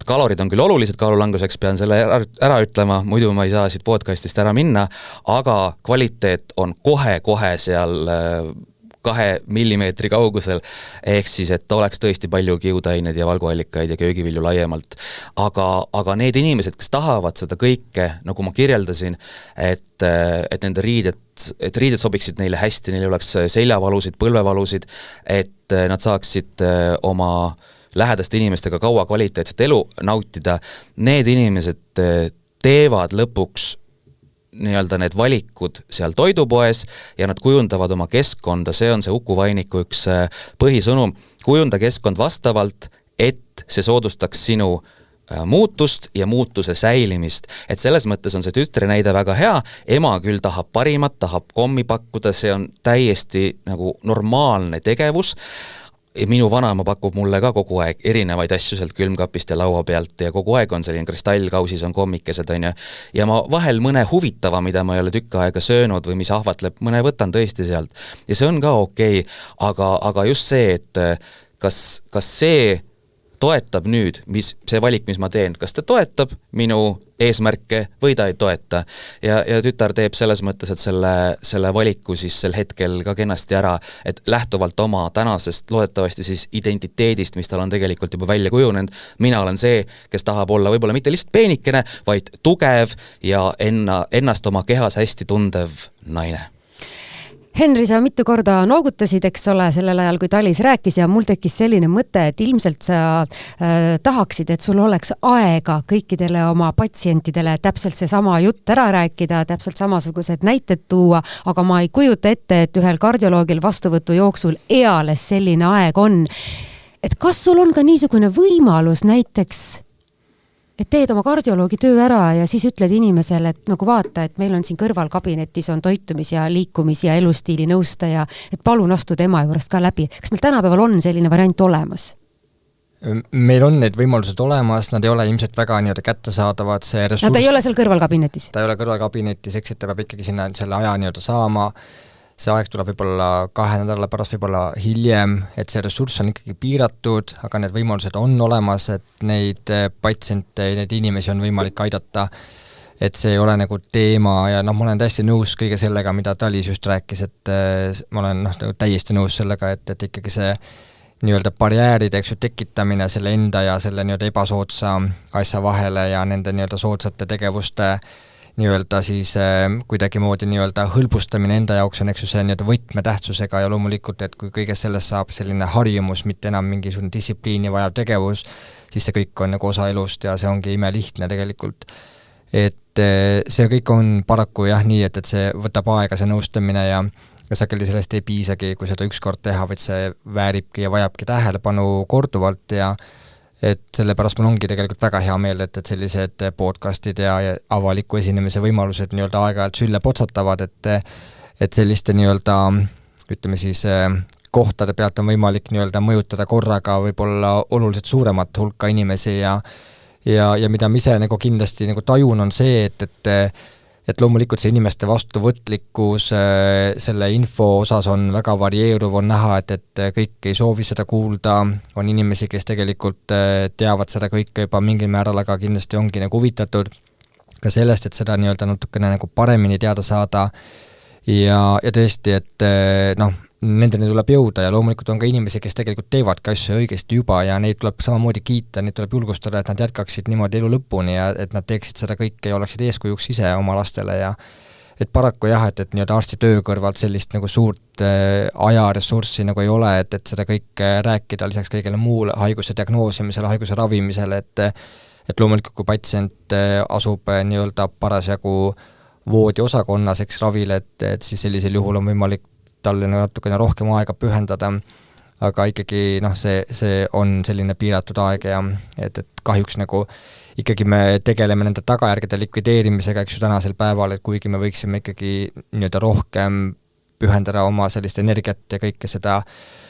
Kalorid on küll olulised kaalulanguseks, pean selle ära ütlema, muidu ma ei saa siit podcastist ära minna, aga kvaliteet on kohe seal 2 millimeetri kaugusel, ehk siis, et oleks tõesti palju kiudaineid ja valguallikaid ja köögivilju laiemalt. Aga need inimesed, kes tahavad seda kõike, nagu ma kirjeldasin, et nende riided sobiksid neile hästi, neil oleks seljavalusid, põlvevalusid, et nad saaksid oma lähedaste inimestega kaua kvaliteetset elu nautida, need inimesed teevad lõpuks nii-öelda need valikud seal toidupoes ja nad kujundavad oma keskkonda, see on see Uku Vainiku üks põhisõnum, kujunda keskkond vastavalt, et see soodustaks sinu muutust ja muutuse säilimist. Et selles mõttes on see tütre näide väga hea, ema küll tahab parimat, tahab kommi pakkuda, see on täiesti nagu normaalne tegevus. Minu vanaema pakub mulle ka kogu aeg erinevaid asju sealt külmkapist ja laua pealt ja kogu aeg on selline kristallkausis on kommikesed ja ma vahel mõne huvitava, mida ma ei ole tükk aega söönud või mis ahvatleb, mõne võtan tõesti sealt ja see on ka okei, aga just see, et kas see toetab nüüd, see valik, mis ma teen, kas ta toetab minu eesmärke või ta ei toeta. Ja tütar teeb selles mõttes, et selle valiku siis sel hetkel ka kenasti ära, et lähtuvalt oma tänasest loodetavasti siis identiteedist, mis tal on tegelikult juba välja kujunenud, mina olen see, kes tahab olla võib-olla mitte lihtsalt peenikene, vaid tugev ja ennast oma kehas hästi tundev naine. Henri, sa mitu korda noogutasid, eks ole, sellel ajal, kui Talis rääkis ja mul tekkis selline mõte, et ilmselt sa tahaksid, et sul oleks aega kõikidele oma patsientidele täpselt seesama jutt ära rääkida, täpselt samasugused näited tuua, aga ma ei kujuta ette, et ühel kardioloogil vastuvõtu jooksul eales selline aeg on. Et kas sul on ka niisugune võimalus näiteks, et teed oma kardioloogi töö ära ja siis ütled inimesele, et nagu vaata, et meil on siin kõrvalkabinetis on toitumis- ja liikumis- ja elustiili nõustaja, et palun astu tema juurest ka läbi. Kas meil tänapäeval on selline variant olemas? Meil on need võimalused olemas, nad ei ole ilmselt väga nii-öelda kättesaadavad, see ressurss... Nad ei ole seal kõrvalkabinetis? Ta ei ole kõrvalkabinetis, eks, et ta peab ikkagi sinna selle aja nii-öelda saama. See aeg tuleb võib-olla 2 nädala pärast, võib-olla hiljem, et see ressurss on ikkagi piiratud, aga need võimalused on olemas, et neid patsiente, neid inimesi on võimalik aidata, et see ei ole nagu teema ja ma olen täiesti nõus kõige sellega, mida Talis just rääkis, et ma olen täiesti nõus sellega, et ikkagi see nii-öelda barjääride tekitamine selle enda ja selle nii-öelda ebasoodsa asja vahele ja nende nii-öelda soodsate tegevuste nii-öelda siis kuidagi moodi nii-öelda hõlbustamine enda jaoks on, eks ju, see nii-öelda võtmetähtsusega ja loomulikult, et kui kõigest sellest saab selline harjumus, mitte enam mingisugune distsipliini vajav tegevus, siis see kõik on nagu osa elust ja see ongi imelihtne tegelikult. Et see kõik on paraku jah nii, et see võtab aega, see nõustamine ja sageli sellest ei piisagi, kui seda ükskord teha, vaid see vääribki ja vajabki tähelepanu korduvalt ja et sellepärast mul ongi tegelikult väga hea meel, et sellised podcastid ja avaliku esinemise võimalused nii-öelda aeg-ajalt sülle potsatavad, et selliste nii-öelda, ütleme siis, kohtade pealt on võimalik nii-öelda mõjutada korraga võib-olla oluliselt suuremat hulka inimesi ja mida ma ise nagu kindlasti nagu tajun, on see, et loomulikult see inimeste vastuvõtlikkus selle info osas on väga varieeruv, on näha, et kõik ei soovi seda kuulda, on inimesi, kes tegelikult teavad seda kõike juba mingil määral, aga kindlasti ongi nagu huvitatud ka sellest, et seda nii-öelda natukene nagu paremini teada saada ja tõesti, et nendeni tuleb jõuda ja loomulikult on ka inimesi, kes tegelikult teevad ka asju õigesti juba ja neid tuleb samamoodi kiita, neid tuleb julgustada, et nad jätkaksid niimoodi elu lõpuni ja et nad teeksid seda kõike ja oleksid eeskujuks ise oma lastele ja et paraku jah, et nii-öelda arsti töö kõrvalt sellist nagu suurt ajaressurssi nagu ei ole, et seda kõike rääkida lisaks kõigele muule haiguse diagnoosimisele, haiguse ravimisele, et loomulikult kui patsient asub nii-öelda parasjagu voodiosakonnas, eks ravile, et siis sellisel juhul on võimalik talle natukene rohkem aega pühendada, aga ikkagi see on selline piiratud aeg ja et kahjuks nagu ikkagi me tegeleme nende tagajärgede likvideerimisega, eks ju tänasel päeval, et kuigi me võiksime ikkagi nii-öelda rohkem pühendada oma sellist energiat ja kõike seda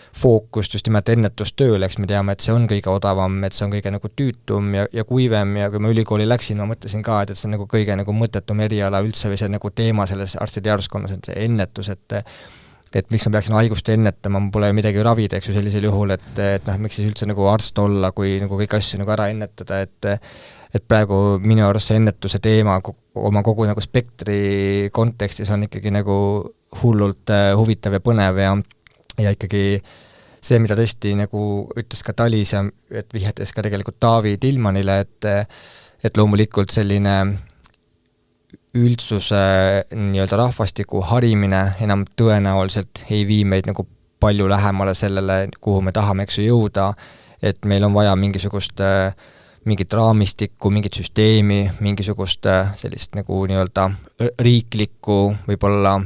fookust just nimelt ennetustööle, eks me teame, et see on kõige odavam, et see on kõige nagu tüütum ja kuivem ja kui ma ülikooli läksin, ma mõtlesin ka, et see on nagu kõige nagu mõttetum eriala üldse või see nagu teema selles arstide jarskonnas, et see ennetus, et miks ma peaksin haigust ennetama, ma pole midagi ravida, eks ju sellisel juhul, et miks siis üldse nagu arst olla, kui nagu kõik asju nagu ära ennetada, et praegu minu arust see ennetuse teema oma kogu nagu spektri kontekstis on ikkagi nagu hullult huvitav ja põnev ja ikkagi see, mida tõesti nagu ütles ka Talis ja et vihjates ka tegelikult Taavi Tillmannile, et loomulikult selline üldsuse nii-öelda rahvastiku harimine enam tõenäoliselt ei vii meid nagu palju lähemale sellele, kuhu me tahame, eks ju, jõuda, et meil on vaja mingit raamistikku, mingit süsteemi, mingisugust sellist nagu nii-öelda riiklikku võib-olla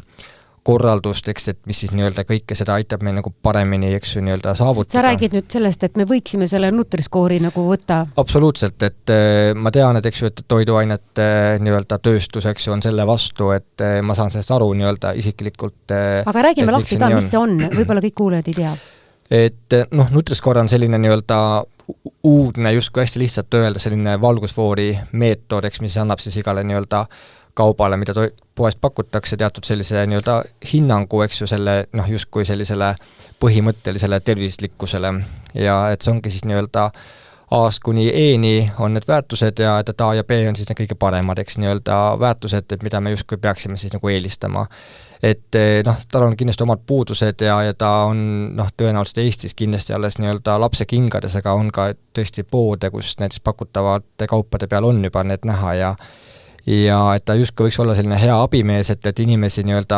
korraldust, eks, et mis siis nii-öelda kõike seda aitab meil nagu paremini, eks ju, nii-öelda saavutada. Sa räägid nüüd sellest, et me võiksime selle Nutri-Score'i nagu võtta? Absoluutselt, et ma tean, et eks ju, et toiduainete nii-öelda tööstus, eks ju, on selle vastu, et ma saan sellest aru nii-öelda isiklikult. Aga räägime lahti ka, mis see on, võib-olla kõik kuulajad ei tea. Et Nutri-Score on selline nii-öelda uudne, justkui hästi lihtsalt öelda, selline valgusfoori meetod, eks, mis annab siis igale nii-öelda kaubale, mida poest pakutakse, teatud sellise nii-öelda hinnangu, eks ju, selle justkui sellisele põhimõttelisele tervislikkusele ja et see ongi siis nii-öelda A-st kuni E-ni on need väärtused ja et A ja B on siis need kõige paremad, eks nii-öelda väärtused, et mida me justkui peaksime siis nagu eelistama. Et tal on kindlasti omad puudused ja ta on tõenäoliselt Eestis kindlasti alles nii-öelda lapse kingades, aga on ka tõesti poode, kus näiteks pakutavate kaupade peal on juba need näha ja et ta justkui võiks olla selline hea abimees, et inimesi nii-öelda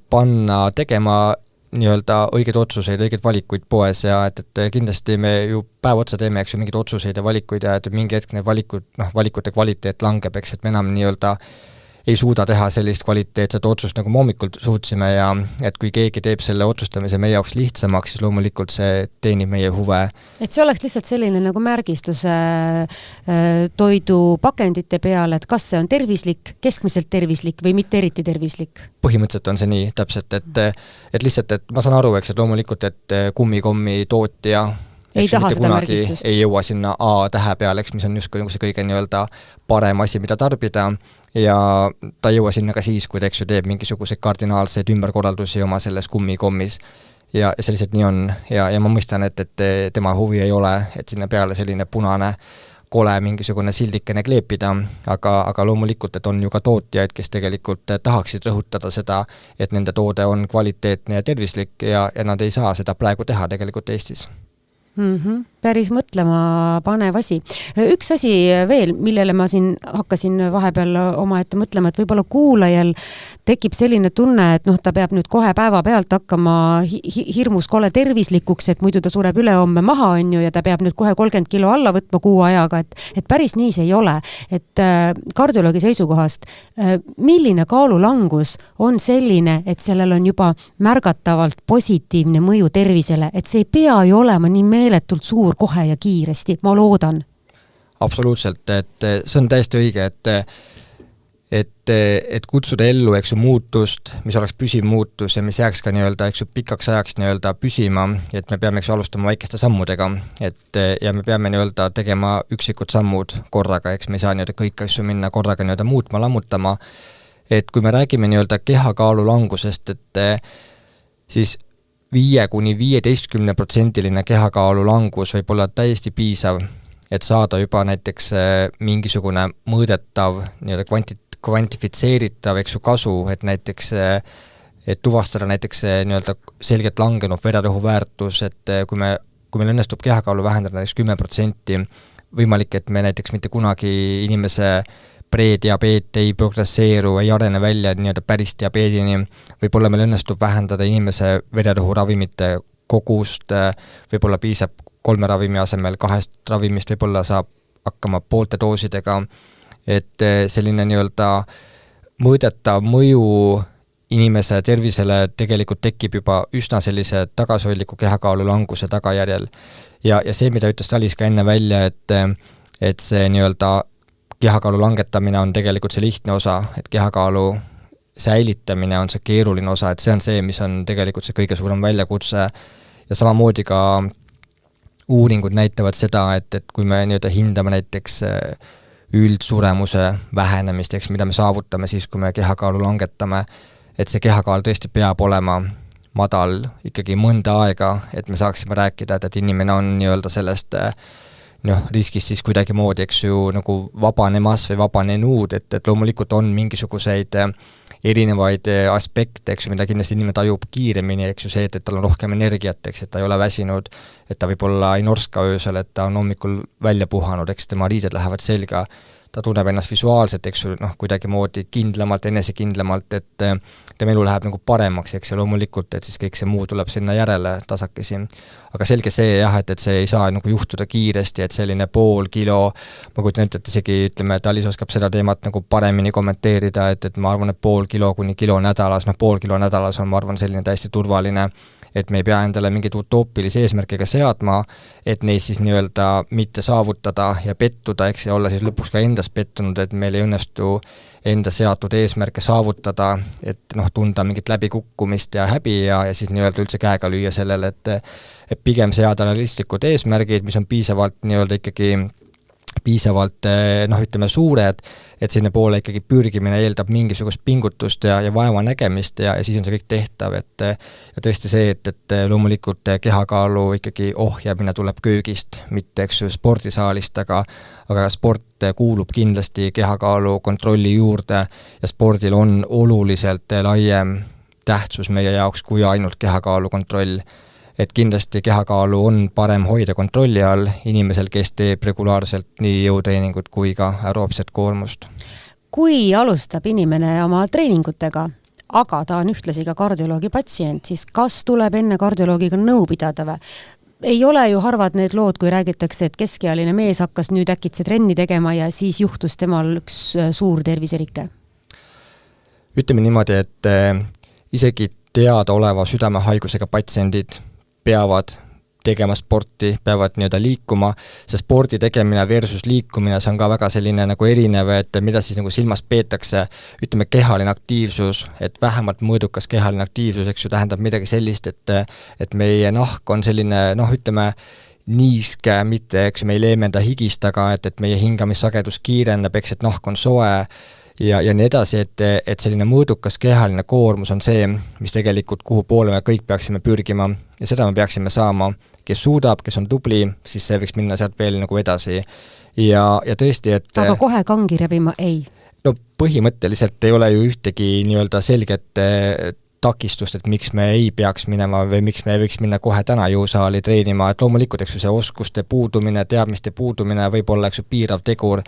panna tegema nii-öelda õigeid otsuseid, õigeid valikuid poes ja et kindlasti me ju päev otsa teeme, eks ju, mingeid otsuseid ja valikuid ja et mingi hetk need valikute kvaliteet langeb, eks, et me enam nii-öelda ei suuda teha sellist kvaliteetset otsust, nagu me hommikul suutsime ja et kui keegi teeb selle otsustamise meie jaoks lihtsamaks, siis loomulikult see teenib meie huve. Et see oleks lihtsalt selline nagu märgistus toidupakendite peale, et kas see on tervislik, keskmiselt tervislik või mitte eriti tervislik? Põhimõtteliselt on see nii täpselt, et lihtsalt, et ma saan aru, eks, et loomulikult, et kummikommi tootja ei taha seda märgistust. Ei jõua sinna A-tähe peale, eks, mis on just see kõige nii-öelda parem asi, mida tarbida ja ta ei jõua sinna ka siis, kui ta, eks ju, teeb mingisuguseid kardinaalseid ümberkorraldusi oma selles kummikommis. Ja see lihtsalt nii on ja ma mõistan, et tema huvi ei ole, et sinna peale selline punane kole mingisugune sildikene kleepida, aga loomulikult, et on ju ka tootjaid, kes tegelikult tahaksid rõhutada seda, et nende toode on kvaliteetne ja tervislik ja nad ei saa seda praegu teha tegelikult Eestis. Päris mõtlema panev asi. Üks asi veel, millele ma siin hakkasin vahepeal oma ette mõtlema, et võib-olla kuulajal tekib selline tunne, et ta peab nüüd kohe päeva pealt hakkama hirmus kole tervislikuks, et muidu ta sureb ülehomme maha, on ju, ja ta peab nüüd kohe 30 kilo alla võtma kuu ajaga, et päris nii see ei ole. Et kardioloogi seisukohast, milline kaalulangus on selline, et sellel on juba märgatavalt positiivne mõju tervisele, et see ei pea ju olema nii meeletult suur kohe ja kiiresti, ma loodan. Absoluutselt, et see on täiesti õige, et kutsuda ellu, eks ju, muutust, mis oleks püsiv muutus ja mis jääks ka nii-öelda, eks ju, pikaks ajaks nii-öelda püsima, et me peame, eks, alustama väikeste sammudega, ja me peame nii-öelda tegema üksikud sammud korraga, eks me ei saa nii-öelda kõik asju minna korraga nii-öelda muutma, lammutama, et kui me räägime nii-öelda kehakaalu langusest, et siis 5–15% kehakaalu langus võib olla täiesti piisav, et saada juba näiteks mingisugune mõõdetav, nii-öelda kvantifitseeritav, eks ju, kasu, et näiteks et tuvastada näiteks nii-öelda selgelt langenud vererõhu väärtus, et kui meil õnnestub kehakaalu vähendada näiteks 10%, võimalik, et me näiteks mitte kunagi inimese prediabeet ei progresseeru, ei arene välja nii-öelda päris diabeedini, võib-olla meil õnnestub vähendada inimese vererõhu ravimite kogust, võib-olla piisab 3 ravimi asemel 2 ravimist, võib-olla saab hakkama poolte doosidega, et selline nii-öelda mõõdetav mõju inimese tervisele tegelikult tekib juba üsna sellise tagasihoidliku kehakaalu languse tagajärjel. Ja see, mida ütles Talis ka enne välja, et see nii-öelda kehakaalu langetamine on tegelikult see lihtne osa, et kehakaalu säilitamine on see keeruline osa, et see on see, mis on tegelikult see kõige suurem väljakutse ja samamoodi ka uuringud näitavad seda, et kui me nii-öelda hindame näiteks üldsuremuse vähenemist, eks, mida me saavutame siis, kui me kehakaalu langetame, et see kehakaal tõesti peab olema madal ikkagi mõnda aega, et me saaksime rääkida, et inimene on nii-öelda sellest riskist siis kuidagi moodi, eks ju, nagu vabanemas või vabanenud, et loomulikult on mingisuguseid erinevaid aspekte, eks ju, mida kindlasti inimene tajub kiiremini, eks ju, see, et tal on rohkem energiat, eks, et ta ei ole väsinud, et ta võib-olla ei norska öösel, et ta on hommikul välja puhanud, eks tema riided lähevad selga, ta tunneb ennast visuaalselt, eks ju, kuidagi moodi kindlamalt, enesekindlamalt, et tema elu läheb nagu paremaks, eks, ja loomulikult, et siis kõik see muu tuleb sinna järele tasakesi. Aga selge see, jah, et see ei saa nagu juhtuda kiiresti, et selline pool kilo, ma kujutan ette, et isegi, ütleme, Talis oskab seda teemat nagu paremini kommenteerida, et ma arvan, et pool kilo kuni kilo nädalas, pool kilo nädalas on, ma arvan, selline täiesti turvaline, et me ei pea endale mingit utoopilisi eesmärkiga seadma, et neid siis nii-öelda mitte saavutada ja pettuda, eks, ja olla siis lõpuks ka endas pettunud, et meil ei õnnestu enda seatud eesmärke saavutada, et tunda mingit läbikukkumist ja häbi ja siis nii-öelda üldse käega lüüa sellele, et pigem seada realistlikud eesmärgid, mis on piisavalt nii-öelda ikkagi ütleme suured, et sinne poole ikkagi pürgimine eeldab mingisugust pingutust ja vaeva nägemist ja siis on see kõik tehtav, ja tõesti see, et loomulikult kehakaalu ikkagi ohjamine tuleb köögist, mitte, eks ju, spordisaalist, aga sport kuulub kindlasti kehakaalu kontrolli juurde ja spordil on oluliselt laiem tähtsus meie jaoks kui ainult kehakaalu kontroll. Et kindlasti kehakaalu on parem hoida kontrolli all inimesel, kes teeb regulaarselt nii jõutreeningut kui ka aeroobset koormust. Kui alustab inimene oma treeningutega, aga ta on ühtlasi ka kardioloogi patsient, siis kas tuleb enne kardioloogiga nõu pidada või? Ei ole ju harvad need lood, kui räägitakse, et keskealine mees hakkas nüüd äkitse trenni tegema ja siis juhtus temal üks suur terviserike. Ütleme niimoodi, et isegi teadaoleva südamehaigusega patsiendid peavad tegema sporti, peavad nii-öelda liikuma, see spordi tegemine versus liikumine, see on ka väga selline nagu erinev, et mida siis nagu silmas peetakse, ütleme kehaline aktiivsus, et vähemalt mõõdukas kehaline aktiivsus, eks ju, tähendab midagi sellist, et meie nahk on selline, ütleme, niiske, mitte, eks ju, me ei leemenda higist, aga et meie hingamissagedus kiireneb, eks, et nahk on soe, ja nii edasi, et selline mõõdukas kehaline koormus on see, mis tegelikult kuhu poole me kõik peaksime pürgima ja seda me peaksime saama, kes suudab, kes on tubli, siis see võiks minna sealt veel nagu edasi. Ja tõesti, et aga kohe kangi rebima ei? No põhimõtteliselt ei ole ju ühtegi nii-öelda selget takistust, et miks me ei peaks minema või miks me ei võiks minna kohe täna jõusaali treenima, et loomulikult, eks ju, see oskuste puudumine, teadmiste puudumine võib olla, eks ju, piirav tegur,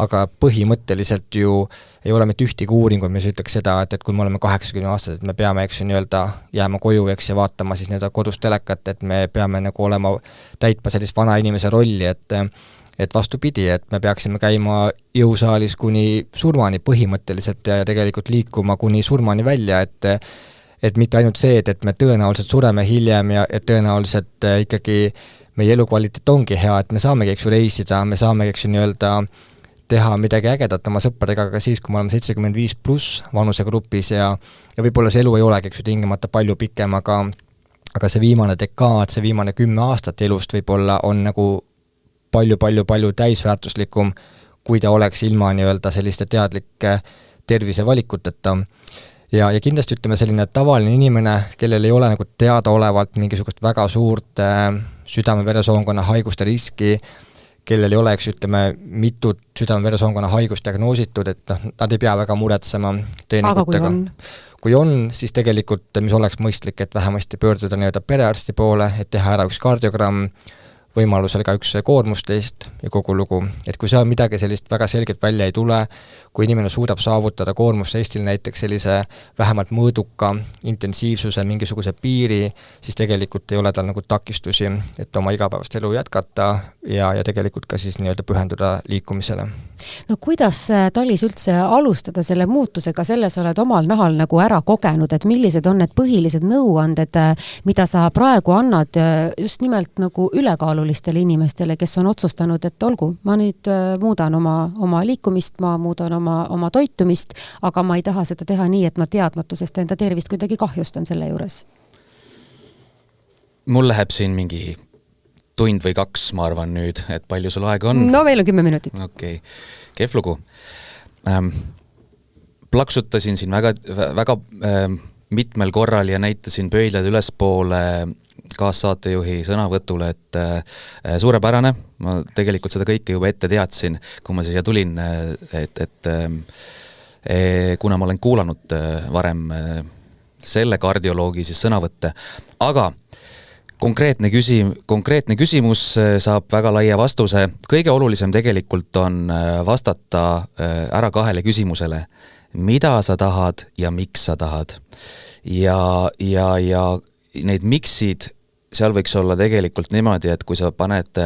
aga põhimõtteliselt ju ei ole mitte ühtegi uuringut, mis ütleks seda, et kui me oleme 80-aastased, et me peame, eks ju, nii-öelda jääma koju, eks, ja vaatama siis nii-öelda kodus telekat, et me peame nagu olema, täitma sellist vana inimese rolli, et vastupidi, et me peaksime käima jõusaalis kuni surmani põhimõtteliselt ja tegelikult liikuma kuni surmani välja, et mitte ainult see, et me tõenäoliselt sureme hiljem ja et tõenäoliselt ikkagi meie elukvaliteet ongi hea, et me saamegi, eks ju, reisida, me saamegi, eks ju, nii-öelda teha midagi ägedat oma sõpradega ka siis, kui me oleme 75+ vanusegrupis ja võib-olla see elu ei olegi, eks ju, tingimata palju pikem, aga see viimane dekaad, see viimane 10 aastat elust võib-olla on nagu palju täisväärtuslikum, kui ta oleks ilma nii-öelda selliste teadlike tervisevalikuteta. Ja kindlasti ütleme selline tavaline inimene, kellel ei ole nagu teadaolevalt mingisugust väga suurt südame-veresoonkonna haiguste riski, kellel ei ole, eks ütleme, mitut südame-veresoonkonna haigust diagnoositud, et nad ei pea väga muretsema treeningutega. Kui on, siis tegelikult, mis oleks mõistlik, et vähemasti pöörduda nii-öelda perearsti poole, et teha ära üks kardiogramm, võimalusel ka üks koormustest ja kogu lugu. Et kui seal midagi sellist väga selgelt välja ei tule, kui inimene suudab saavutada koormustestil näiteks sellise vähemalt mõõduka intensiivsuse mingisuguse piiri, siis tegelikult ei ole tal nagu takistusi, et oma igapäevast elu jätkata ja tegelikult ka siis nii-öelda pühenduda liikumisele. No kuidas, Talis, üldse alustada selle muutusega, selles oled omal nahal nagu ära kogenud, et millised on need põhilised nõuanded, mida sa praegu annad just nimelt nagu ülekaalulistele inimestele, kes on otsustanud, et olgu, ma nüüd muudan oma liikumist, ma muudan oma toitumist, aga ma ei taha seda teha nii, et ma teadmatusest enda tervist kuidagi kahjustan selle juures. Mul läheb siin mingi tund või 2, ma arvan nüüd, et palju sul aega on? No meil on 10 minutit. Okei. Kehv lugu. Plaksutasin siin väga mitmel korral ja näitasin pöidlad ülespoole kaassaatejuhi sõnavõtule, et suurepärane, ma tegelikult seda kõike juba ette teadsin, kui ma siia tulin, et kuna ma olen kuulanud varem selle kardioloogi siis sõnavõtte, aga konkreetne küsimus saab väga laia vastuse. Kõige olulisem tegelikult on vastata ära 2 küsimusele. Mida sa tahad ja miks sa tahad? Ja need miksid, seal võiks olla tegelikult niimoodi, et kui sa paned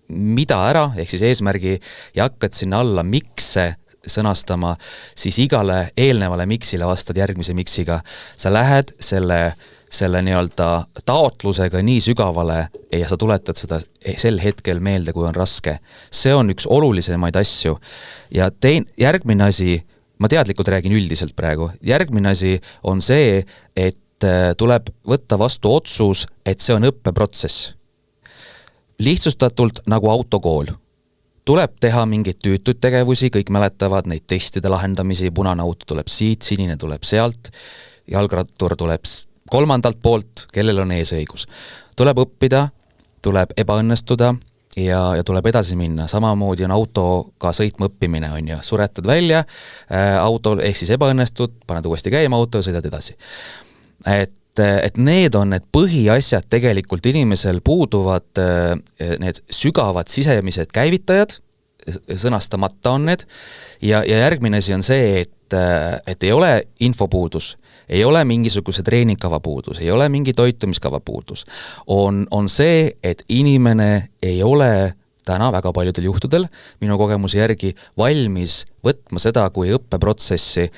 mida ära, ehk siis eesmärgi ja hakkad sinna alla mikse sõnastama, siis igale eelnevale miksile vastad järgmise miksiga. Sa lähed selle nii-öelda taotlusega nii sügavale ja sa tuletad seda sel hetkel meelde, kui on raske. See on üks olulisemaid asju. Ja järgmine asi, ma teadlikult räägin üldiselt praegu, järgmine asi on see, et tuleb võtta vastu otsus, et see on õppeprotsess. Lihtsustatult nagu autokool. Tuleb teha mingeid tüütuid tegevusi, kõik mäletavad neid testide lahendamisi, punane auto tuleb siit, sinine tuleb sealt, jalgrattur tuleb 3. poolt, kellel on eesõigus. Tuleb õppida, tuleb ebaõnnestuda ja tuleb edasi minna. Samamoodi on autoga sõitma õppimine, on ju. Suretad välja autol, ehk siis ebaõnnestud, paned uuesti käima auto ja sõidad edasi. Et need on need põhiasjad tegelikult inimesel puuduvad, need sügavad sisemised käivitajad, sõnastamata on need, ja järgmine asi on see, et et ei ole infopuudus, ei ole mingisuguse treeningkava puudus, ei ole mingi toitumiskava puudus. On see, et inimene ei ole täna väga paljudel juhtudel minu kogemuse järgi valmis võtma seda kui õppeprotsessi,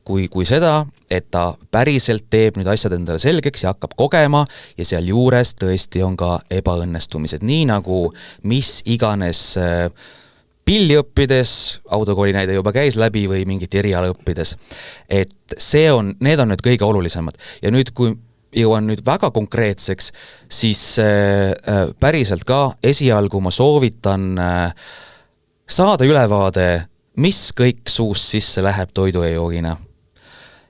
kui seda, et ta päriselt teeb nüüd asjad endale selgeks ja hakkab kogema ja seal juures tõesti on ka ebaõnnestumised, nii nagu mis iganes pilli õppides, autokooli näide juba käis läbi või mingit eriala õppides. Et need on nüüd kõige olulisemad. Ja nüüd, kui jõuan nüüd väga konkreetseks, siis päriselt ka esialgu ma soovitan saada ülevaade, mis kõik suust sisse läheb toidu ja joogina.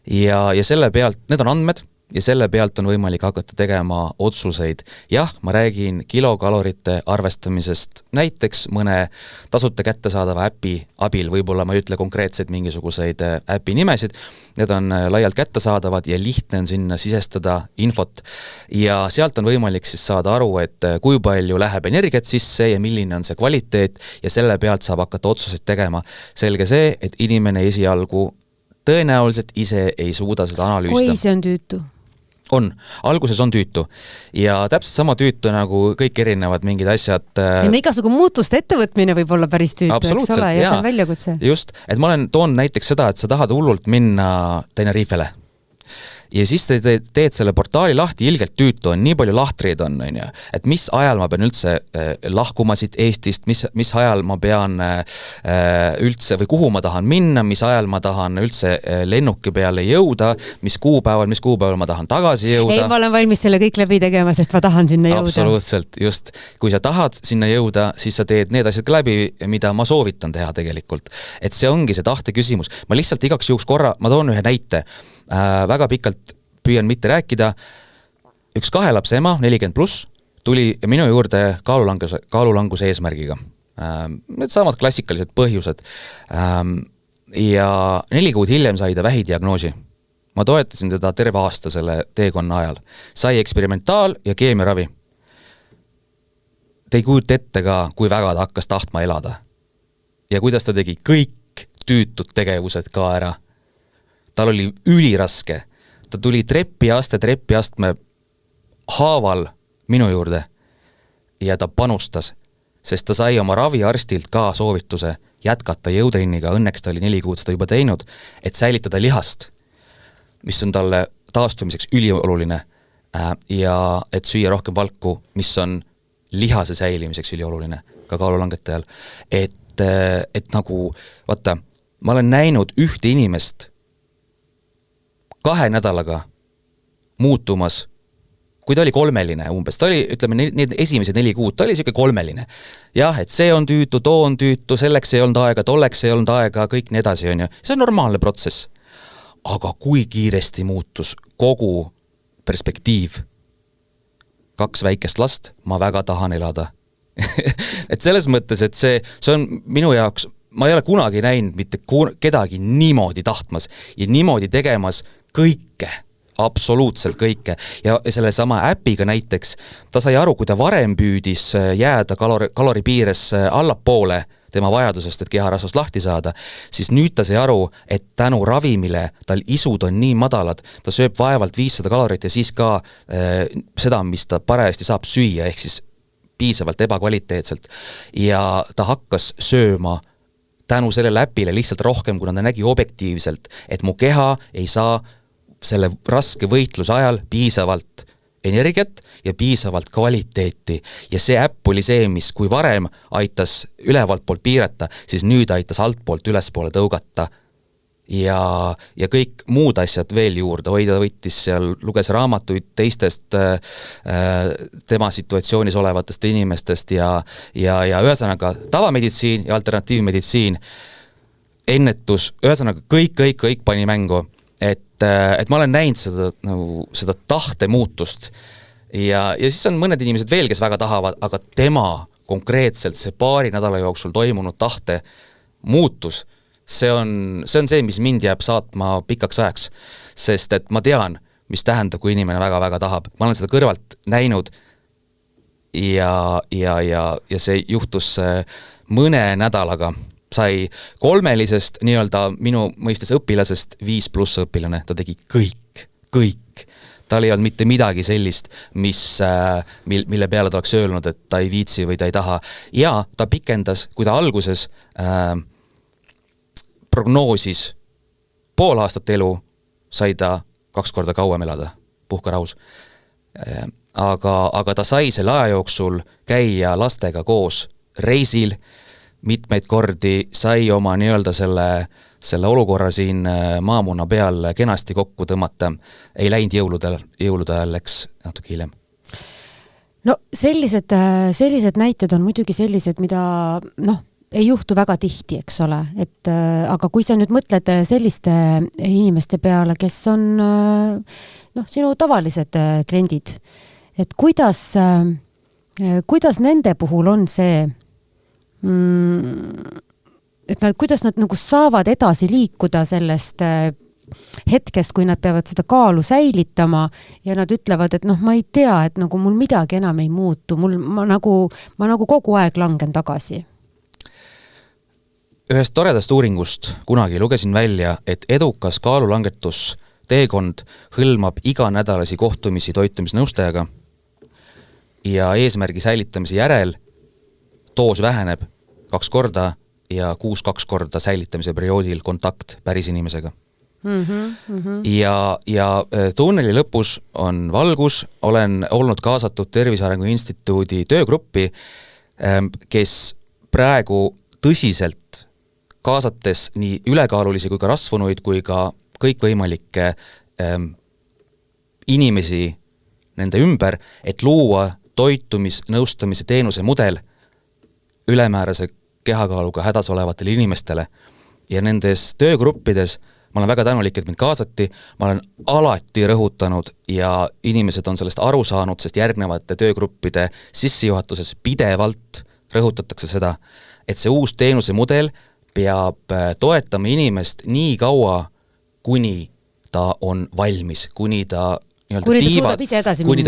Ja selle pealt, need on andmed, ja selle pealt on võimalik hakata tegema otsuseid. Jah, ma räägin kilokalorite arvestamisest näiteks mõne tasuta kättesaadava äpi abil, võib-olla ma ei ütle konkreetseid mingisuguseid äpi nimesid, need on laialt kättesaadavad ja lihtne on sinna sisestada infot ja sealt on võimalik siis saada aru, et kui palju läheb energiat sisse ja milline on see kvaliteet ja selle pealt saab hakata otsuseid tegema. Selge see, et inimene esialgu tõenäoliselt ise ei suuda seda analüüsida. Oi, see on tüütu. Alguses on tüütu ja täpselt sama tüütu nagu kõik erinevad mingid asjad. Igasugune muutuste ettevõtmine võib olla päris tüütu, eks ole, ja see on väljakutse. Just, et ma toon näiteks seda, et sa tahad hullult minna Tenerifele. Ja siis te teed selle portaali lahti, ilgelt tüütu on, nii palju lahtreid on, et mis ajal ma pean üldse lahkuma siit Eestist, mis ajal ma pean üldse või kuhu ma tahan minna, mis ajal ma tahan üldse lennuki peale jõuda, mis kuupäeval ma tahan tagasi jõuda. Ei, ma olen valmis selle kõik läbi tegema, sest ma tahan sinna jõuda. Absoluutselt, just. Kui sa tahad sinna jõuda, siis sa teed need asjad ka läbi, mida ma soovitan teha tegelikult. Et see ongi see tahte küsimus. Ma lihtsalt igaks juhuks korra, ma toon ühe näite. Väga pikalt püüan mitte rääkida. Üks 2 lapse ema, 40+, tuli minu juurde kaalulanguse eesmärgiga. Need samad klassikalised põhjused. Ja 4 kuud hiljem sai ta vähidiagnoosi. Ma toetasin teda terve aasta selle teekonna ajal. Sai eksperimentaal- ja keemiaravi. Te ei kujuta ette ka, kui väga ta hakkas tahtma elada. Ja kuidas ta tegi kõik tüütud tegevused ka ära. Tal oli üliraske. Ta tuli trepiastme haaval minu juurde ja ta panustas, sest ta sai oma raviarstilt ka soovituse jätkata jõutrenniga, õnneks ta oli 4 kuud seda juba teinud, et säilitada lihast, mis on talle taastumiseks ülioluline ja et süüa rohkem valku, mis on lihase säilimiseks ülioluline ka kaalulangetajaal. Et nagu, vaata, ma olen näinud ühte inimest 2 nädalaga muutumas, kui ta oli 3-line umbes, ta oli, ütleme, need esimesed 4 kuud, ta oli siuke 3-line. Jah, et see on tüütu, too on tüütu, selleks ei olnud aega, tolleks ei olnud aega, kõik nii edasi on ju. See on normaalne protsess. Aga kui kiiresti muutus kogu perspektiiv? 2 väikest last, ma väga tahan elada. Et selles mõttes, et see on minu jaoks, ma ei ole kunagi näinud mitte kedagi niimoodi tahtmas ja niimoodi tegemas kõike, absoluutselt kõike. Ja selle sama äpiga näiteks, ta sai aru, kui ta varem püüdis jääda kalori piires allapoole tema vajadusest, et keharasvast lahti saada, siis nüüd ta sai aru, et tänu ravimile tal isud on nii madalad, ta sööb vaevalt 500 kalorit ja siis ka seda, mis ta parajasti saab süüa, ehk siis piisavalt ebakvaliteetselt. Ja ta hakkas sööma tänu sellele äpile lihtsalt rohkem, kuna ta nägi objektiivselt, et mu keha ei saa selle raske võitluse ajal piisavalt energiat ja piisavalt kvaliteeti. Ja see äpp oli see, mis kui varem aitas ülevalt poolt piirata, siis nüüd aitas alt poolt ülespoole tõugata. Ja kõik muud asjad veel juurde, hoida võttis seal, luges raamatuid teistest tema situatsioonis olevatest inimestest ja ühesõnaga tavameditsiin ja alternatiivmeditsiin, ennetus, ühesõnaga kõik pani mängu, et ma olen näinud seda tahte muutust ja siis on mõned inimesed veel, kes väga tahavad, aga tema konkreetselt see 2 nädala jooksul toimunud tahte muutus, see on see, mis mind jääb saatma pikaks ajaks, sest et ma tean, mis tähendab, kui inimene väga-väga tahab. Ma olen seda kõrvalt näinud ja see juhtus mõne nädalaga sai 3-lisest nii-öelda minu mõistes õpilasest 5+ õpilane, ta tegi kõik. Tal ei olnud mitte midagi sellist, mille peale ta oleks öelnud, et ta ei viitsi või ta ei taha. Ja ta pikendas, kui ta alguses prognoosis pool aastat elu, sai ta 2 korda kauem elada, puhkarahus. Aga ta sai selle aja jooksul käia lastega koos reisil, mitmeid kordi sai oma nii-öelda selle olukorra siin maamunna peal kenasti kokku tõmmata, ei läinud jõulude ajal, läks natuke hiljem. No sellised näited on muidugi sellised, mida ei juhtu väga tihti, eks ole, et aga kui sa nüüd mõtled selliste inimeste peale, kes on sinu tavalised kliendid, et kuidas nende puhul on see kuidas nad nagu saavad edasi liikuda sellest hetkest, kui nad peavad seda kaalu säilitama ja nad ütlevad, et ma ei tea, et nagu mul midagi enam ei muutu, ma nagu kogu aeg langen tagasi. Ühest toredast uuringust kunagi lugesin välja, et edukas kaalulangetus teekond hõlmab iganädalasi kohtumisi toitumisnõustajaga ja eesmärgi säilitamise järel doos väheneb 2 korda ja 6-2 korda säilitamise perioodil kontakt päris inimesega. Ja tunneli lõpus on valgus, olen olnud kaasatud Tervise Arengu Instituudi töögruppi, kes praegu tõsiselt kaasates nii ülekaalulisi kui ka rasvunuid kui ka kõikvõimalikke inimesi nende ümber, et luua toitumisnõustamise teenuse mudel ülemäärase kehakaaluga hädas olevatele inimestele. Ja nendes töögruppides ma olen väga tänulik, et mind kaasati, ma olen alati rõhutanud ja inimesed on sellest aru saanud, sest järgnevate töögruppide sissejuhatuses pidevalt rõhutatakse seda, et see uus teenuse mudel peab toetama inimest nii kaua, kuni ta on valmis, kuni ta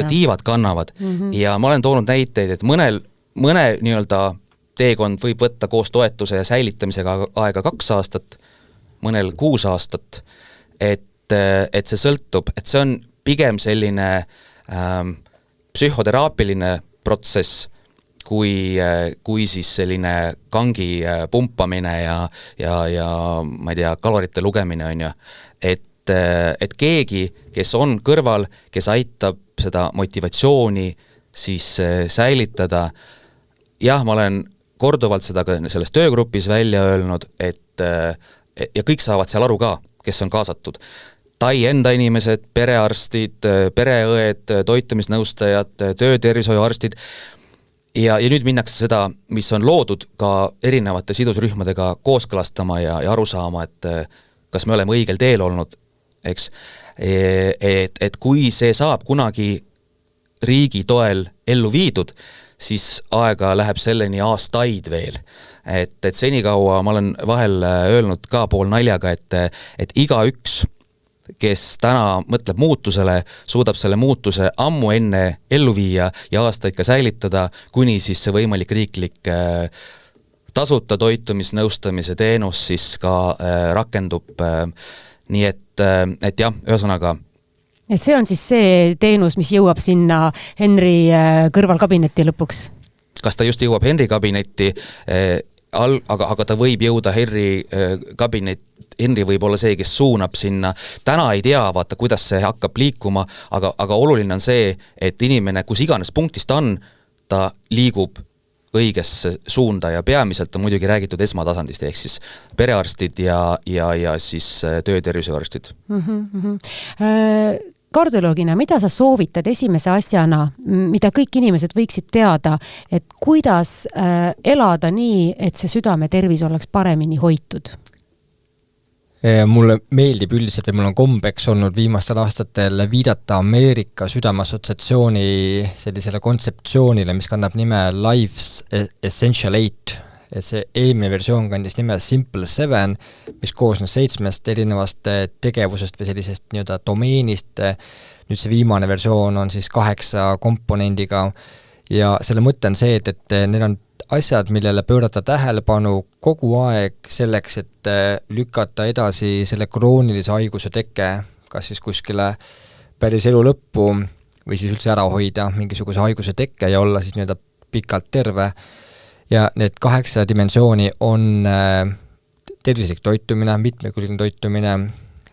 tiivad kannavad. Ja ma olen toonud näiteid, et mõne nii-öelda teekond võib võtta koos toetuse ja säilitamisega aega 2 aastat, mõnel 6 aastat, et see sõltub, et see on pigem selline psühhoteraapiline protsess, kui siis selline kangi pumpamine ja ma ei tea, kalorite lugemine on ju, et keegi, kes on kõrval, kes aitab seda motivatsiooni siis säilitada, jah, ma olen korduvalt seda ka selles töögrupis välja öelnud, ja kõik saavad seal aru ka, kes on kaasatud. Tai enda inimesed, perearstid, pereõed, toitumisnõustajad, töötervishoiuarstid ja nüüd minnakse seda, mis on loodud ka erinevate sidusrühmadega kooskõlastama ja aru saama, et kas me oleme õigel teel olnud, eks. Et kui see saab kunagi riigi toel ellu viidud, siis aega läheb selleni aastaid veel. Et senikaua ma olen vahel öelnud ka pool naljaga, et igaüks, kes täna mõtleb muutusele, suudab selle muutuse ammu enne ellu viia ja aastaid ka säilitada, kuni siis see võimalik riiklik tasuta toitumisnõustamise teenus siis ka rakendub. Nii et jah, ühesõnaga. Et see on siis see teenus, mis jõuab sinna Henri kõrvalkabinetti lõpuks? Kas ta just jõuab Henri kabinetti, aga ta võib jõuda Henri kabinet, Henri võib olla see, kes suunab sinna. Täna ei tea, vaata, kuidas see hakkab liikuma, aga oluline on see, et inimene, kus iganes punktist ta liigub õigesse suunda ja peamiselt on muidugi räägitud esmatasandist, ehk siis perearstid ja siis töötervishoiuarstid. Kardioloogina, mida sa soovitad esimese asjana, mida kõik inimesed võiksid teada, et kuidas elada nii, et see südame tervis oleks paremini hoitud? Mulle meeldib üldiselt või mul on kombeks olnud viimastel aastatel viidata Ameerika südameassotsiatsiooni sellisele kontseptsioonile, mis kannab nime Life's Essential 8. Et see eelmine versioon kandis nime Simple 7, mis koosnes 7 erinevast tegevusest või sellisest nii-öelda domeenist. Nüüd see viimane versioon on siis 8 komponendiga ja selle mõte on see, et need on asjad, millele pöörata tähelepanu kogu aeg selleks, et lükata edasi selle kroonilise haiguse teke, kas siis kuskile päris elu lõppu või siis üldse ära hoida mingisuguse haiguse tekke ja olla siis nii-öelda pikalt terve. Ja need 8 dimensiooni on tervislik toitumine, mitmekülgne toitumine,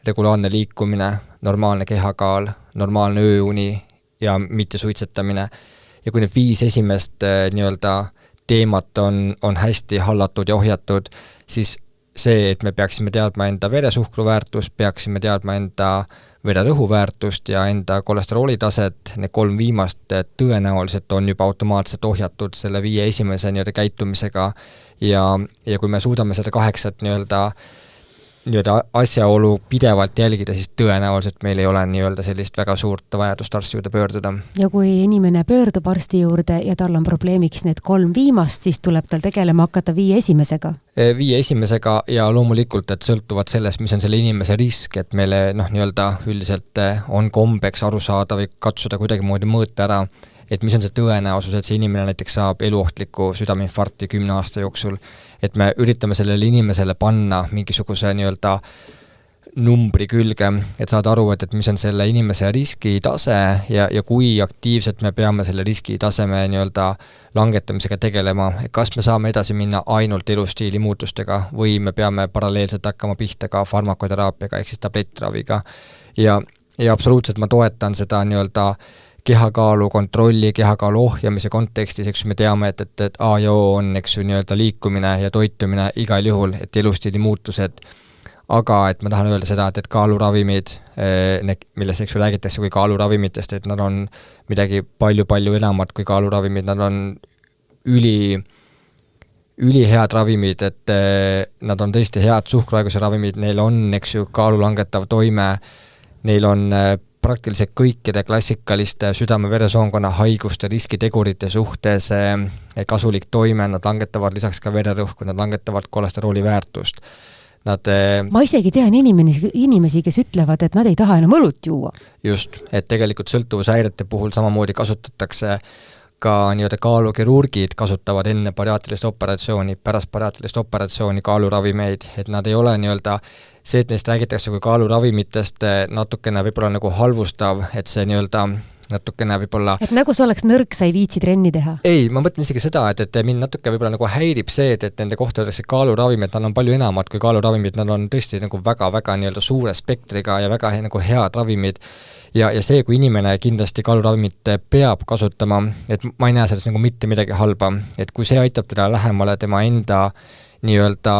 regulaarne liikumine, normaalne kehakaal, normaalne ööuni ja mitte suitsetamine. Ja kui need 5 esimest nii-öelda teemat on hästi hallatud ja ohjatud, siis see, et me peaksime teadma enda veresuhkru väärtust, peaksime teadma enda vererõhu väärtust ja enda kolesterooli taset, need 3 viimast tõenäoliselt on juba automaatselt ohjatud selle 5 esimese nii-öelda käitumisega ja kui me suudame seda 8 nii-öelda asjaolu pidevalt jälgida, siis tõenäoliselt meil ei ole nii-öelda sellist väga suurt vajadust arsti juurde pöörduda. Ja kui inimene pöördub arsti juurde ja tal on probleemiks need 3 viimast, siis tuleb tal tegelema hakata 5 esimesega? 5 esimesega ja loomulikult, et sõltuvad sellest, mis on selle inimese risk, et meile nii-öelda üldiselt on kombeks aru saada või katsuda kuidagimoodi mõõta ära, et mis on see tõenäosus, et see inimene näiteks saab eluohtliku südameinfarkti 10 aasta jooksul, et me üritame sellele inimesele panna mingisuguse nii-öelda numbri külge, et saada aru, et mis on selle inimese riskitase ja kui aktiivselt me peame selle riskitaseme nii-öelda langetamisega tegelema, kas me saame edasi minna ainult elustiili muutustega või me peame paralleelselt hakkama pihta ka farmakoteraapiaga ehk siis tablettraviga ja absoluutselt ma toetan seda nii-öelda kehakaalu kontrolli, kehakaalu ohjamise kontekstis, eks me teame, et A ja O on, eks ju, nii-öelda liikumine ja toitumine igal juhul, et elustiili muutused, aga et ma tahan öelda seda, et kaaluravimid, millest eks ju räägitakse kui kaaluravimitest, et nad on midagi palju-palju enamat kui kaaluravimid, nad on ülihead ravimid, et nad on tõesti head suhkruhaiguse ravimid, neil on, eks ju, kaalu langetav toime, neil on praktiliselt kõikide klassikaliste südame-veresoonkonna haiguste riskitegurite suhtes kasulik toime, nad langetavad lisaks ka vererõhku, nad langetavad kolesterooli väärtust. Ma isegi tean inimesi, kes ütlevad, et nad ei taha enam õlut juua. Just, et tegelikult sõltuvushäirete puhul samamoodi kasutatakse ka nii-öelda kaalukirurgid kasutavad enne bariaatilist operatsiooni, pärast bariaatilist operatsiooni kaaluravimeid, et nad ei ole nii-öelda see, et neist räägitakse kui kaaluravimitest natukene võib-olla nagu halvustav, et see nii-öelda natukene võib-olla... Et nagu see oleks nõrk, sa ei viitsi trenni teha? Ei, ma mõtlen isegi seda, et mind natuke võib-olla nagu häirib see, et nende kohta öeldakse kaaluravimid, nad on palju enamad kui kaaluravimid, nad on tõesti nagu väga-väga nii-öelda suure spektriga ja väga nagu head ravimid. Ja see, kui inimene kindlasti kaaluravimit peab kasutama, et ma ei näe sellest nagu mitte midagi halba, et kui see aitab teda lähemale tema enda nii-öelda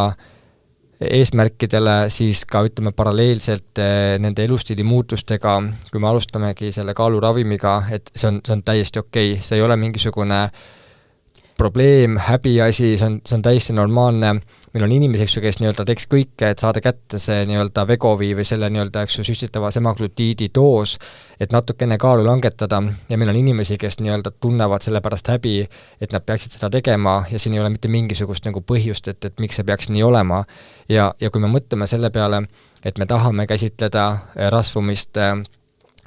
eesmärkidele, siis ka ütleme paralleelselt nende elustiili muutustega, kui me alustamegi selle kaaluravimiga, et see on täiesti okei. See ei ole mingisugune probleem, häbiasi, see on täiesti normaalne. Meil on inimeseks, kes nii-öelda teeks kõike, et saada kätte see nii-öelda Vegovi või selle nii-öelda süstitava semaglutiidi doos, et natukene kaalu langetada ja meil on inimesi, kes nii-öelda tunnevad selle pärast häbi, et nad peaksid seda tegema ja siin ei ole mitte mingisugust nagu põhjust, et miks see peaks nii olema. Ja kui me mõtleme selle peale, et me tahame käsitleda rasvumist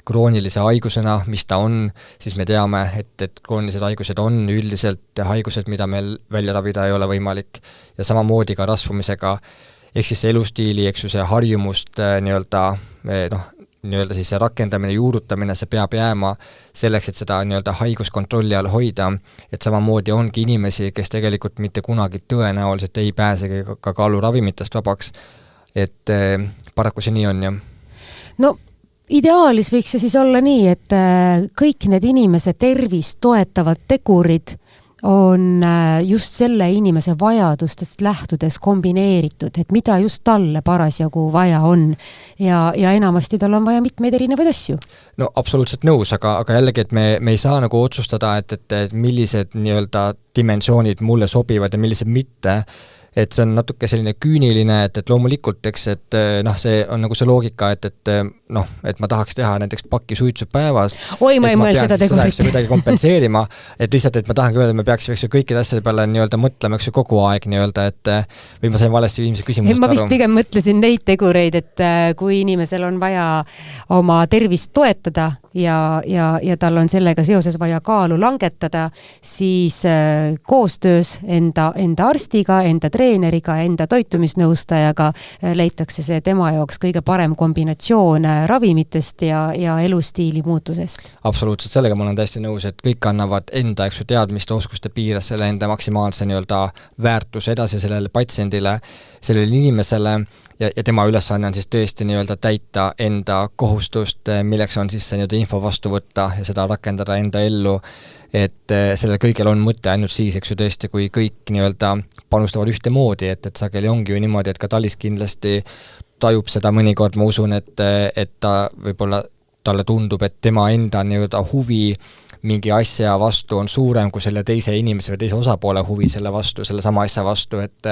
kroonilise haigusena, mis ta on, siis me teame, et kroonilised haigused on üldiselt haigused, mida meil välja ravida ei ole võimalik. Ja samamoodi ka rasvumisega, ehk siis elustiili, eks ju see harjumust nii-öelda siis see rakendamine, juurutamine, see peab jääma selleks, et seda nii-öelda haiguskontrolli all hoida, et samamoodi ongi inimesi, kes tegelikult mitte kunagi tõenäoliselt ei pääsegi ka kaaluravimitest vabaks, et paraku see nii on, jah. No ideaalis võiks see siis olla nii, et kõik need inimese tervist toetavad tegurid on just selle inimese vajadustest lähtudes kombineeritud, et mida just talle parasjagu vaja on ja enamasti tal on vaja mitmeid erinevaid asju. No absoluutselt nõus, aga jällegi, et me ei saa nagu otsustada, et millised nii-öelda dimensioonid mulle sobivad ja millised mitte, et see on natuke selline küüniline, et loomulikult, eks, et see on nagu see loogika, et ma tahaks teha näiteks pakki suitsu päevas. Oi, ma ei mõelnud seda tegurit. Midagi kompenseerima, et lihtsalt, et ma tahangi öelda, et me peaksime kõikide asjade peale nii-öelda mõtlema kogu aeg nii-öelda, et või ma sain valesti viimse küsimusest ma vist pigem mõtlesin neid tegureid, et kui inimesel on vaja oma tervist toetada ja tal on sellega seoses vaja kaalu langetada, siis koostöös enda arstiga, enda treeneriga, enda toitumisnõustajaga leitakse see tema jaoks kõige parem kombinatsioon ravimitest ja elustiili muutusest. Absoluutselt, sellega ma olen täiesti nõus, et kõik annavad enda teadmiste, oskuste piires selle enda maksimaalse nii-öelda väärtuse edasi sellele patsiendile, sellele inimesele ja tema ülesanne on siis tõesti nii-öelda täita enda kohustust, milleks on siis see nii-öelda info vastu võtta ja seda rakendada enda ellu, et sellel kõigel on mõte ainult siis, eks ju tõesti, kui kõik nii-öelda panustavad ühtemoodi, et sageli ongi ju niimoodi, et ka Talis kindlasti tajub seda mõnikord, ma usun, et ta võib-olla talle tundub, et tema enda nii-öelda huvi mingi asja vastu on suurem kui selle teise inimese või teise osapoole huvi selle vastu, selle sama asja vastu, et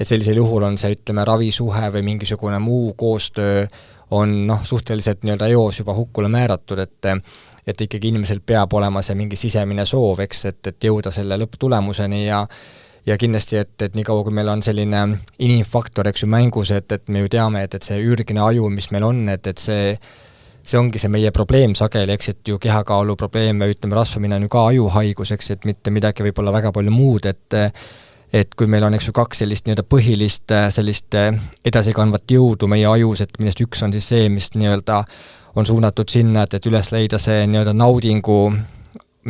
sellisel juhul on see, ütleme, ravisuhe või mingisugune muu koostöö on suhteliselt nii-öelda eos juba hukkule määratud, et ikkagi inimesel peab olema see mingi sisemine soov, eks, et jõuda selle lõpptulemuseni ja kindlasti, et nii kaua, kui meil on selline inimfaktor, eks ju, mängus, et me ju teame, et see ürgne aju, mis meil on, et see ongi see meie probleem sageli, eks, et ju kehakaalu probleem ja ütleme, rasvumine on ju ka ajuhaigus, eks, et mitte midagi võib-olla väga palju muud, et kui meil on, eks ju, kaks sellist nii-öelda põhilist sellist edasikandvat jõudu meie ajus, et millest üks on siis see, mis nii-öelda on suunatud sinna, et üles leida see nii-öelda naudingu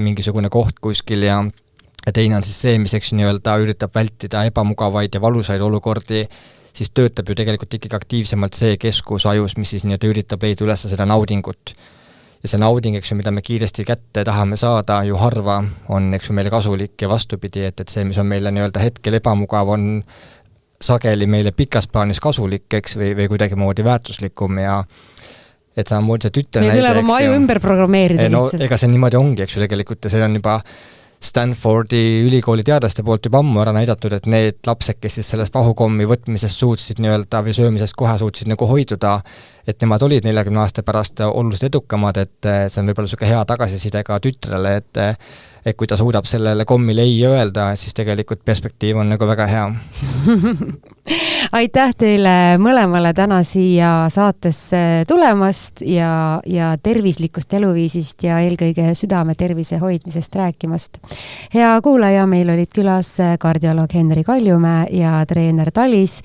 mingisugune koht kuskil ja teine on siis see, mis eks nii-öelda üritab vältida ebamugavaid ja valusaid olukordi, siis töötab ju tegelikult ikkagi aktiivsemalt see keskus ajus, mis siis nii-öelda üritab leida üles seda naudingut. Ja see nauding, eks ju, mida me kiiresti kätte tahame saada, ju harva on, eks ju, meile kasulik ja vastupidi, et see, mis on meile nii-öelda hetkel ebamugav, on sageli meile pikas plaanis kasulik, eks, või kuidagi moodi väärtuslikum ja et samamoodi see tütre näide, tuleb oma aju ümber programmeerida lihtsalt. Ega see niimoodi ongi, eks ju, tegelikult ja see on juba Stanfordi ülikooli teadlaste poolt juba ammu ära näidatud, et need lapsed, kes siis sellest vahukommi võtmisest suutsid nii-öelda või söömisest kohe suutsid nagu hoiduda, et nemad olid 40 aasta pärast oluliselt edukamad, et see on võib-olla hea tagasiside ka tütrele, et kui ta suudab sellele kommile ei öelda, siis tegelikult perspektiiv on nagu väga hea. Aitäh teile mõlemale täna siia saatesse tulemast ja tervislikust eluviisist ja eelkõige südame tervise hoidmisest rääkimast. Hea kuulaja, meil olid külas kardioloog Henri Kaljumäe ja treener Talis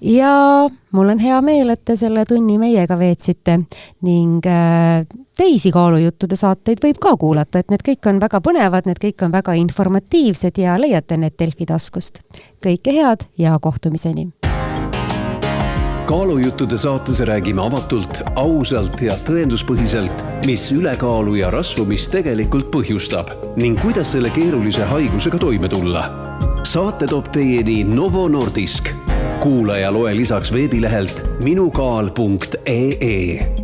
ja mul on hea meel, et te selle tunni meiega veetsite ning teisi kaalujuttude saateid võib ka kuulata, et need kõik on väga põnevad, need kõik on väga informatiivsed ja leiate need Delfi taskust. Kõike head ja kohtumiseni! Kaalujuttude saates räägime avatult, ausalt ja tõenduspõhiselt, mis ülekaalu ja rasvumist tegelikult põhjustab ning kuidas selle keerulise haigusega toime tulla. Saate toob teieni Novo Nordisk. Kuula ja loe lisaks veebilehelt minukaal.ee.